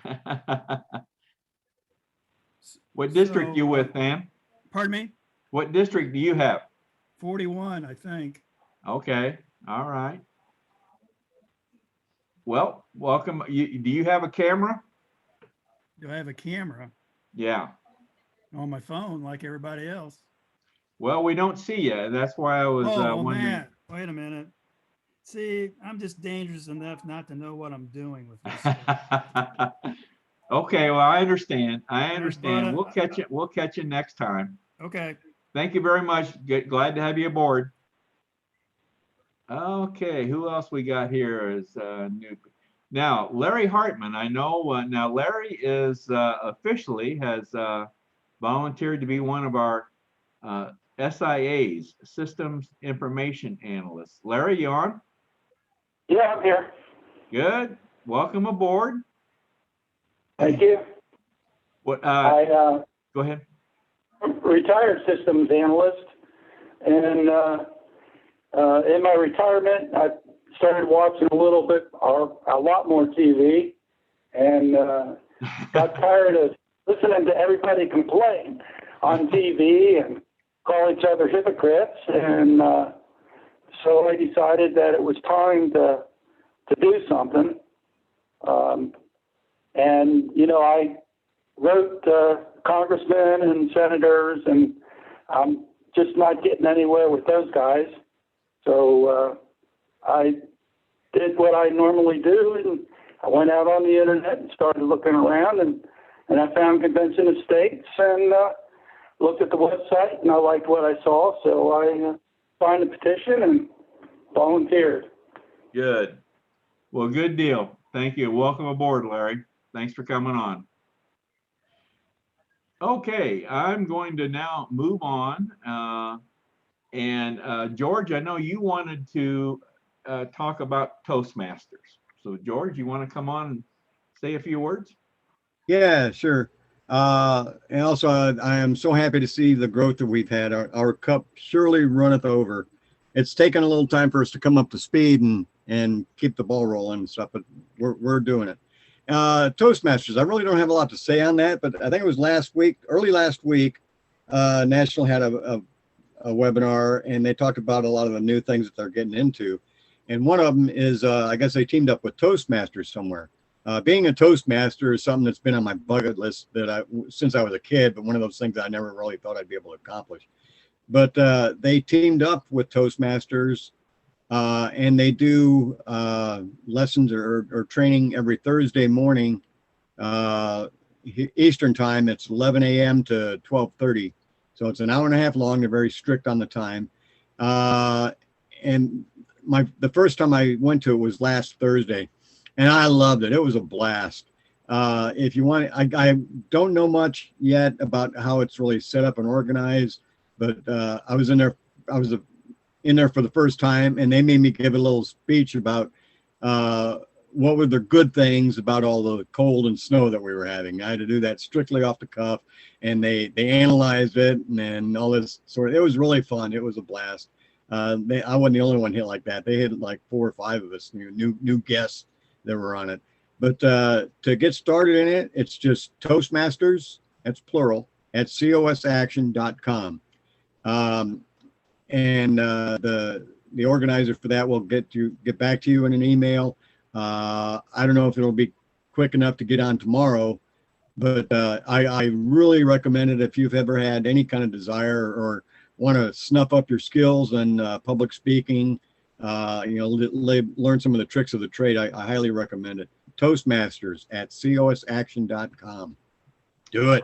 Speaker 1: What district you with, Than?
Speaker 15: Pardon me?
Speaker 1: What district do you have?
Speaker 15: 41, I think.
Speaker 1: Okay, all right. Well, welcome. Do you have a camera?
Speaker 15: Do I have a camera?
Speaker 1: Yeah.
Speaker 15: On my phone like everybody else.
Speaker 1: Well, we don't see you. That's why I was
Speaker 15: well,
Speaker 1: wondering.
Speaker 15: Matt, wait a minute. See, I'm just dangerous enough not to know what I'm doing with this stuff.
Speaker 1: Okay, well, I understand.
Speaker 15: But,
Speaker 1: We'll catch you next time.
Speaker 15: Okay.
Speaker 1: Thank you very much. Glad to have you aboard. Okay, who else we got here is new? Now, Larry Hartman, I know. Now, Larry is officially has volunteered to be one of our SIAs, Systems Information Analysts. Larry, you on?
Speaker 16: Yeah, I'm here.
Speaker 1: Good. Welcome aboard.
Speaker 16: Thank you.
Speaker 1: What?
Speaker 16: I
Speaker 1: go ahead.
Speaker 16: Retired systems analyst, and in my retirement, I started watching a lot more TV, and got tired of listening to everybody complain on TV and call each other hypocrites, and so I decided that it was time to do something. And I wrote congressmen and senators, and I'm just not getting anywhere with those guys. So I did what I normally do, and I went out on the internet and started looking around, and I found Convention of States and looked at the website, and I liked what I saw, so I signed a petition and volunteered.
Speaker 1: Good. Well, good deal. Thank you. Welcome aboard, Larry. Thanks for coming on. Okay, I'm going to now move on. George, I know you wanted to talk about Toastmasters. So George, you want to come on and say a few words?
Speaker 14: Yeah, sure. And also, I am so happy to see the growth that we've had. Our cup surely runneth over. It's taken a little time for us to come up to speed and keep the ball rolling and stuff, but we're doing it. Toastmasters, I really don't have a lot to say on that, but I think it was early last week, National had a webinar, and they talked about a lot of the new things that they're getting into. And one of them is, I guess they teamed up with Toastmasters somewhere. Being a Toastmaster is something that's been on my bucket list since I was a kid, but one of those things I never really thought I'd be able to accomplish. But they teamed up with Toastmasters, and they do lessons or training every Thursday morning, Eastern time. It's 11 a.m. to 12:30. So it's an hour and a half long. They're very strict on the time. And the first time I went to it was last Thursday, and I loved it. It was a blast. If you want, I don't know much yet about how it's really set up and organized, but I was in there. I was in there for the first time, and they made me give a little speech about what were the good things about all the cold and snow that we were having. I had to do that strictly off the cuff, and they analyzed it and all this sort of. It was really fun. It was a blast. I wasn't the only one hit like that. They had like 4 or 5 of us, new guests that were on it. But to get started in it, it's just Toastmasters, that's plural, at cosaction.com. And the organizer for that will get back to you in an email. I don't know if it'll be quick enough to get on tomorrow, but I really recommend it if you've ever had any kind of desire or want to snuff up your skills on public speaking, learn some of the tricks of the trade. I highly recommend it. Toastmasters at cosaction.com. Do it.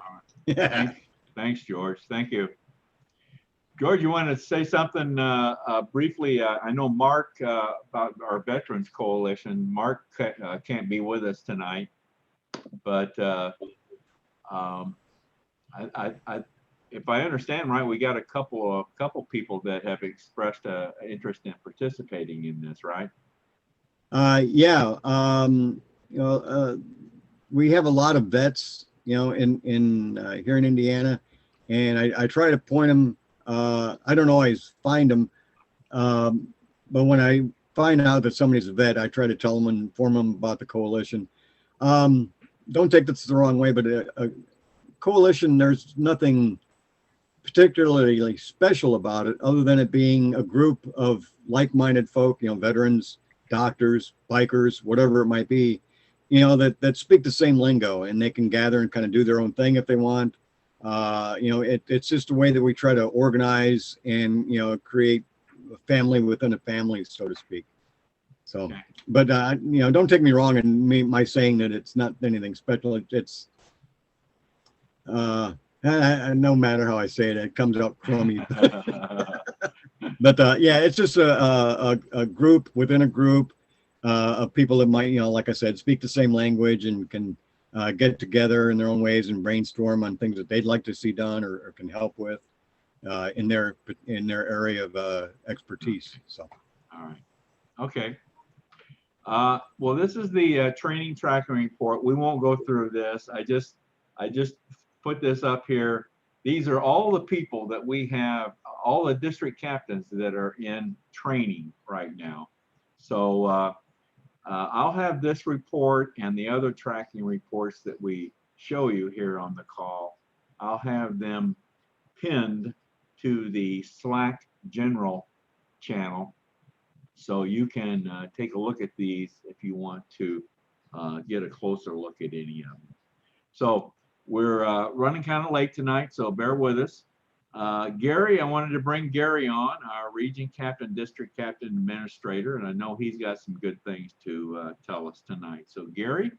Speaker 1: Thanks, George. Thank you. George, you want to say something briefly? I know Mark about our Veterans Coalition. Mark can't be with us tonight, but if I understand right, we got a couple people that have expressed interest in participating in this, right?
Speaker 14: Yeah. We have a lot of vets, in here in Indiana, and I try to point them. I don't always find them, but when I find out that somebody's a vet, I try to tell them and inform them about the coalition. Don't take this the wrong way, but a coalition, there's nothing particularly special about it other than it being a group of like-minded folk, veterans, doctors, bikers, whatever it might be, that speak the same lingo, and they can gather and kind of do their own thing if they want. It's just a way that we try to organize and, create a family within a family, so to speak. So, but, don't take me wrong in my saying that it's not anything special. It's, no matter how I say it, it comes out crummy. But yeah, it's just a group within a group of people that might, like I said, speak the same language and can get together in their own ways and brainstorm on things that they'd like to see done or can help with in their area of expertise. So,
Speaker 1: all right, okay. Well, this is the training tracking report. We won't go through this. I just put this up here. These are all the people that we have, all the district captains that are in training right now. So I'll have this report and the other tracking reports that we show you here on the call. I'll have them pinned to the Slack general channel, so you can take a look at these if you want to get a closer look at any of them. So we're running kind of late tonight, so bear with us. Gary, I wanted to bring Gary on, our region captain, district captain, administrator, and I know he's got some good things to tell us tonight. So Gary,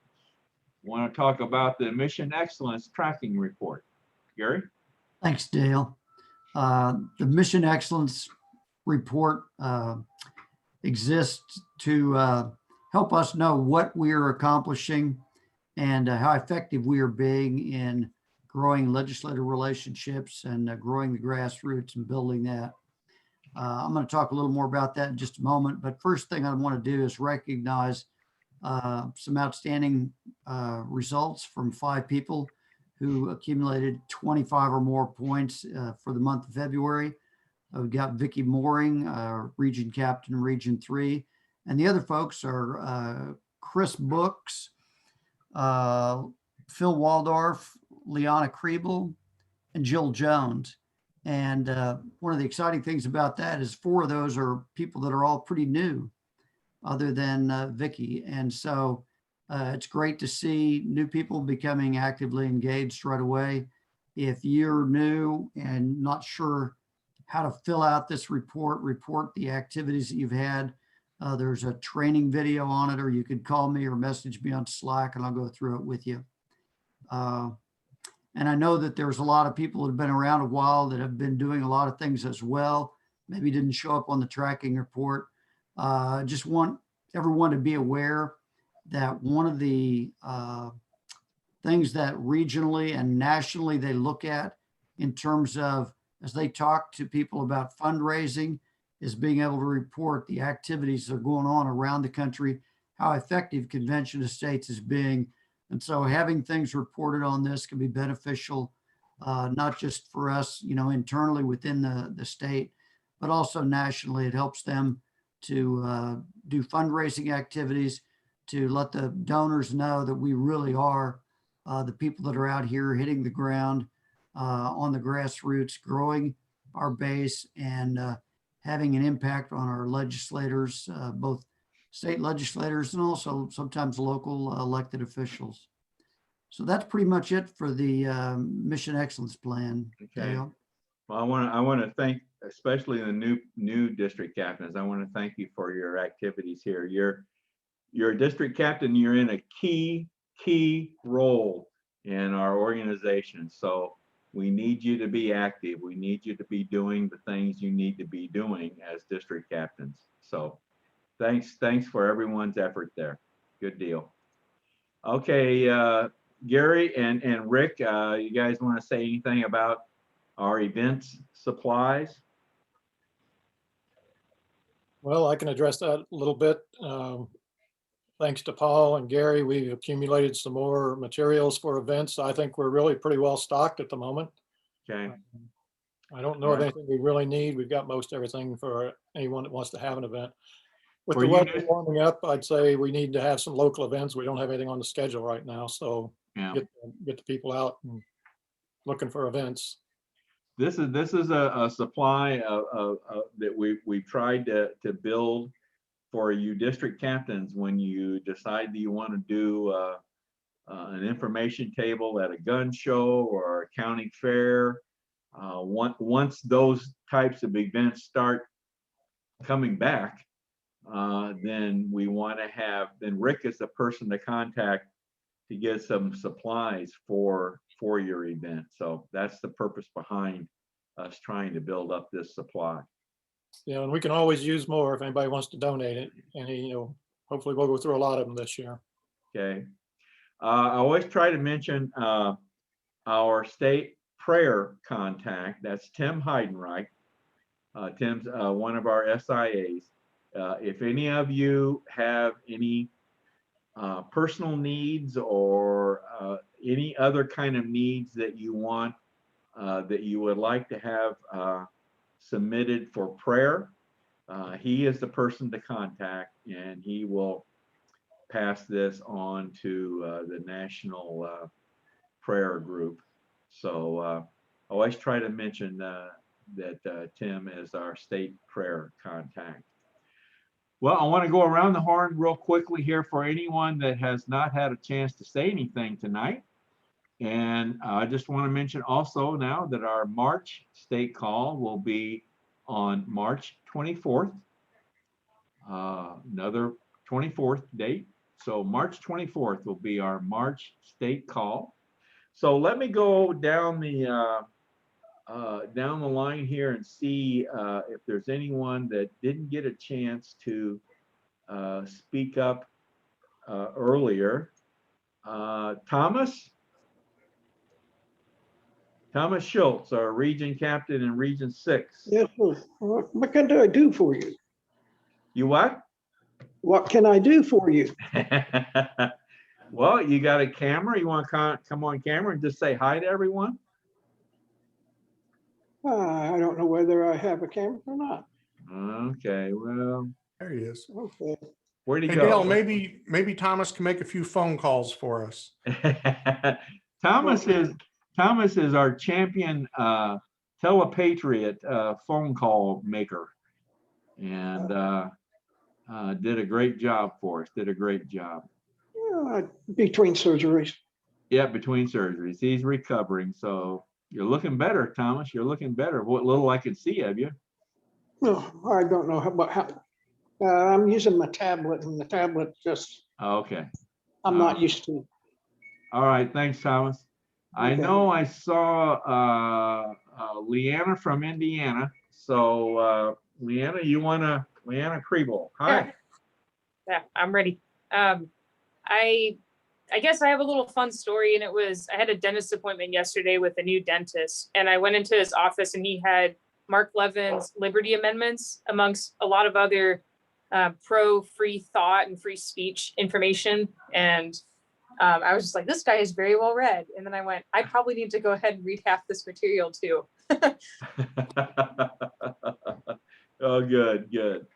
Speaker 1: want to talk about the Mission Excellence Tracking Report. Gary?
Speaker 17: Thanks, Dale. The Mission Excellence Report exists to help us know what we are accomplishing and how effective we are being in growing legislative relationships and growing the grassroots and building that. I'm going to talk a little more about that in just a moment, but first thing I want to do is recognize some outstanding results from 5 people who accumulated 25 or more points for the month of February. We've got Vicki Mooring, Region Captain, Region 3, and the other folks are Chris Books, Phil Waldorf, Liana Kriebel, and Jill Jones. And one of the exciting things about that is 4 of those are people that are all pretty new, other than Vicki. And so it's great to see new people becoming actively engaged right away. If you're new and not sure how to fill out this report the activities that you've had, there's a training video on it, or you could call me or message me on Slack and I'll go through it with you. And I know that there's a lot of people that have been around a while that have been doing a lot of things as well. Maybe didn't show up on the tracking report. Just want everyone to be aware that one of the things that regionally and nationally they look at in terms of, as they talk to people about fundraising, is being able to report the activities that are going on around the country, how effective Convention of States is being. And so having things reported on this can be beneficial, not just for us, internally within the state, but also nationally. It helps them to do fundraising activities, to let the donors know that we really are the people that are out here hitting the ground on the grassroots, growing our base and having an impact on our legislators, both state legislators and also sometimes local elected officials. So that's pretty much it for the Mission Excellence Plan.
Speaker 1: Okay.
Speaker 17: Dale.
Speaker 1: Well, I want to thank, especially the new district captains. I want to thank you for your activities here. You're a district captain. You're in a key role in our organization. So we need you to be active. We need you to be doing the things you need to be doing as district captains. So thanks for everyone's effort there. Good deal. Okay, Gary and Rick, you guys want to say anything about our events supplies?
Speaker 3: Well, I can address that a little bit. Thanks to Paul and Gary, we've accumulated some more materials for events. I think we're really pretty well stocked at the moment.
Speaker 1: Okay.
Speaker 3: I don't know of anything we really need. We've got most everything for anyone that wants to have an event. With the weather warming up, I'd say we need to have some local events. We don't have anything on the schedule right now, so get the people out and looking for events.
Speaker 1: This is a supply that we tried to build for you district captains when you decide that you want to do an information table at a gun show or a county fair. Once those types of events start coming back, then we want to have, then Rick is the person to contact to get some supplies for your event. So that's the purpose behind us trying to build up this supply.
Speaker 3: Yeah, and we can always use more if anybody wants to donate it. And hopefully we'll go through a lot of them this year.
Speaker 1: Okay. I always try to mention our state prayer contact. That's Tim Heidenreich. Tim's one of our SIAs. If any of you have any personal needs or any other kind of needs that you want, that you would like to have submitted for prayer, he is the person to contact, and he will pass this on to the national prayer group. So I always try to mention that Tim is our state prayer contact. Well, I want to go around the horn real quickly here for anyone that has not had a chance to say anything tonight. And I just want to mention also now that our March state call will be on March 24th, another 24th date. So March 24th will be our March state call. So let me go down the line here and see if there's anyone that didn't get a chance to speak up earlier. Thomas Schultz, our region captain in Region 6.
Speaker 18: Yes, sir. What can I do for you?
Speaker 1: You what?
Speaker 18: What can I do for you?
Speaker 1: Well, you got a camera? You want to come on camera and just say hi to everyone?
Speaker 18: I don't know whether I have a camera or not.
Speaker 1: Okay, well.
Speaker 9: There he is.
Speaker 18: Okay.
Speaker 1: Where'd he
Speaker 9: Hey,
Speaker 1: go?
Speaker 9: Dale, maybe Thomas can make a few phone calls for us.
Speaker 1: Thomas is our champion telepatriot phone call maker, and did a great job for us. Did a great job.
Speaker 18: Between surgeries.
Speaker 1: Yeah, between surgeries. He's recovering, so you're looking better, Thomas. You're looking better. What little I can see of you.
Speaker 18: No, I don't know how. I'm using my tablet, and the tablet just.
Speaker 1: Okay.
Speaker 18: I'm not used to.
Speaker 1: All right, thanks, Thomas. I know I saw Leanna from Indiana. So Leanna, Leanna Kriebel. Hi.
Speaker 19: Yeah, I'm ready. I guess I have a little fun story, and I had a dentist appointment yesterday with a new dentist, and I went into his office and he had Mark Levin's Liberty Amendments, amongst a lot of other pro free thought and free speech information. And I was just like, this guy is very well read. And then I went, I probably need to go ahead and read half this material too.
Speaker 1: Oh, good, good.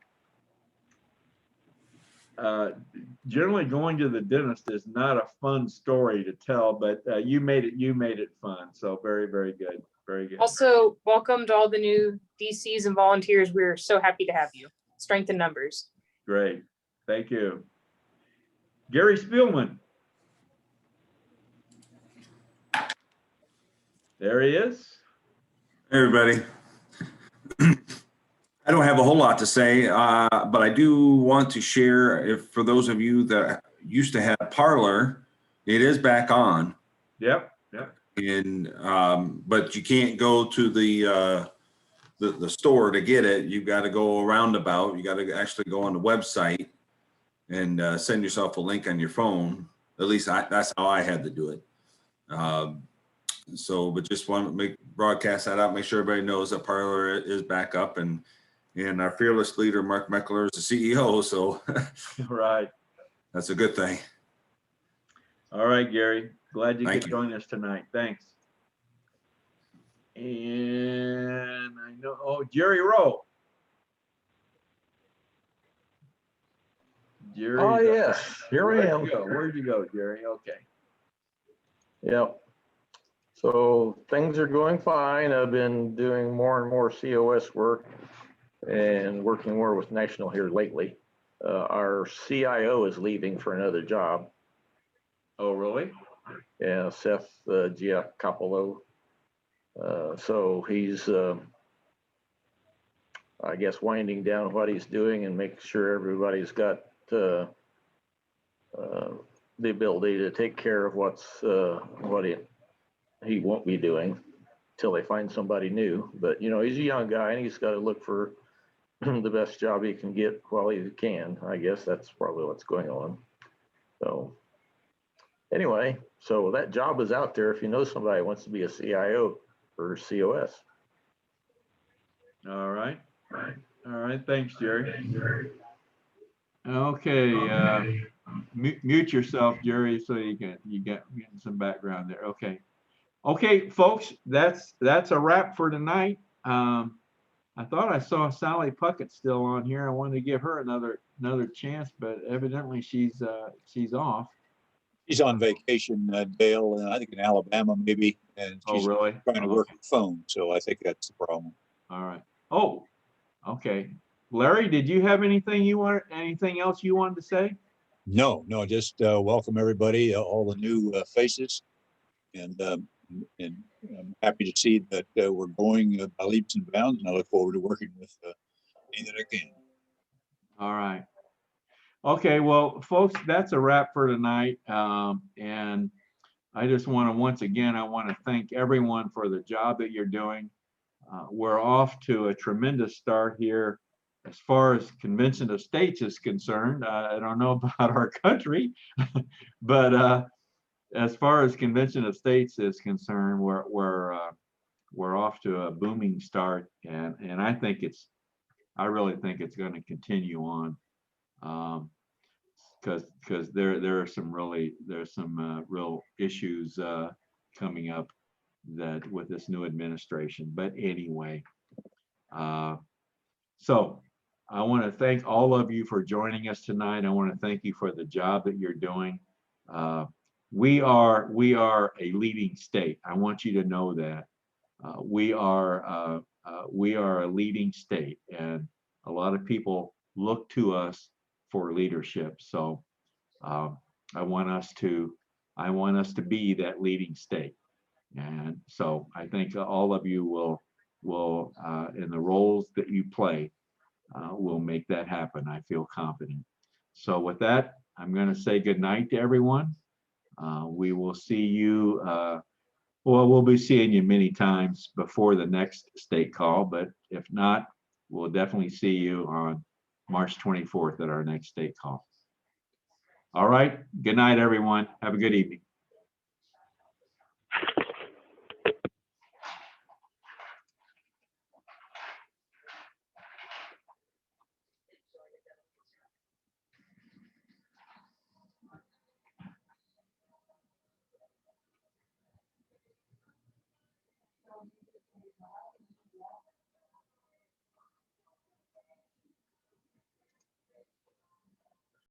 Speaker 1: Generally going to the dentist is not a fun story to tell, but you made it fun. So very, very good. Very good.
Speaker 19: Also, welcome to all the new DCs and volunteers. We're so happy to have you. Strength in numbers.
Speaker 1: Great. Thank you. Gary Spielman. There he is.
Speaker 20: Hey, everybody. I don't have a whole lot to say, but I do want to share, if for those of you that used to have Parlor, it is back on.
Speaker 1: Yep. Yep.
Speaker 20: And but you can't go to the store to get it. You've got to go a roundabout. You got to actually go on the website and send yourself a link on your phone. At least that's how I had to do it. So, but just want to broadcast that out, make sure everybody knows that Parlor is back up, and our fearless leader, Mark Meckler, is the CEO. So,
Speaker 1: right.
Speaker 20: That's a good thing.
Speaker 1: All right, Gary. Glad you
Speaker 20: Thank
Speaker 1: could
Speaker 20: you.
Speaker 1: join us tonight. Thanks. And I know, Jerry Rowe. Jerry.
Speaker 21: Oh, yes, here I am.
Speaker 1: Where'd you go, Jerry? Okay.
Speaker 21: Yep. So things are going fine. I've been doing more and more COS work and working more with National here lately. Our CIO is leaving for another job.
Speaker 1: Oh, really?
Speaker 21: Yeah, Seth Giacoppolo. So he's, I guess, winding down what he's doing and making sure everybody's got the ability to take care of what he won't be doing till they find somebody new. But you know, he's a young guy and he's got to look for the best job he can get while he can. I guess that's probably what's going on. So anyway, so that job is out there if you know somebody who wants to be a CIO or COS.
Speaker 1: All right. All right. Thanks, Jerry. Okay. Mute yourself, Jerry, so you get some background there. Okay. Okay, folks, that's a wrap for tonight. I thought I saw Sally Puckett still on here. I wanted to give her another chance, but evidently she's off.
Speaker 6: She's on vacation, Dale, I think in Alabama maybe, and she's
Speaker 1: really?
Speaker 6: trying to work the phone. So I think that's the problem.
Speaker 1: All right. Oh, okay. Larry, did you have anything else you wanted to say?
Speaker 6: No, just welcome everybody, all the new faces, and I'm happy to see that we're going by leaps and bounds, and I look forward to working with any that I can.
Speaker 1: All right. Okay, well, folks, that's a wrap for tonight. And I just want to, once again, I want to thank everyone for the job that you're doing. We're off to a tremendous start here as far as Convention of States is concerned. I don't know about our country, but as far as Convention of States is concerned, we're off to a booming start, and I really think it's going to continue on, because there are some real issues coming up that with this new administration. But anyway, so I want to thank all of you for joining us tonight. I want to thank you for the job that you're doing. We are a leading state. I want you to know that we are a leading state, and a lot of people look to us for leadership. So I want us to be that leading state, and so I think all of you will in the roles that you play will make that happen. I feel confident. So with that, I'm going to say good night to everyone. We will see you. We'll be seeing you many times before the next state call, but if not, we'll definitely see you on March 24th at our next state call. All right. Good night, everyone. Have a good evening.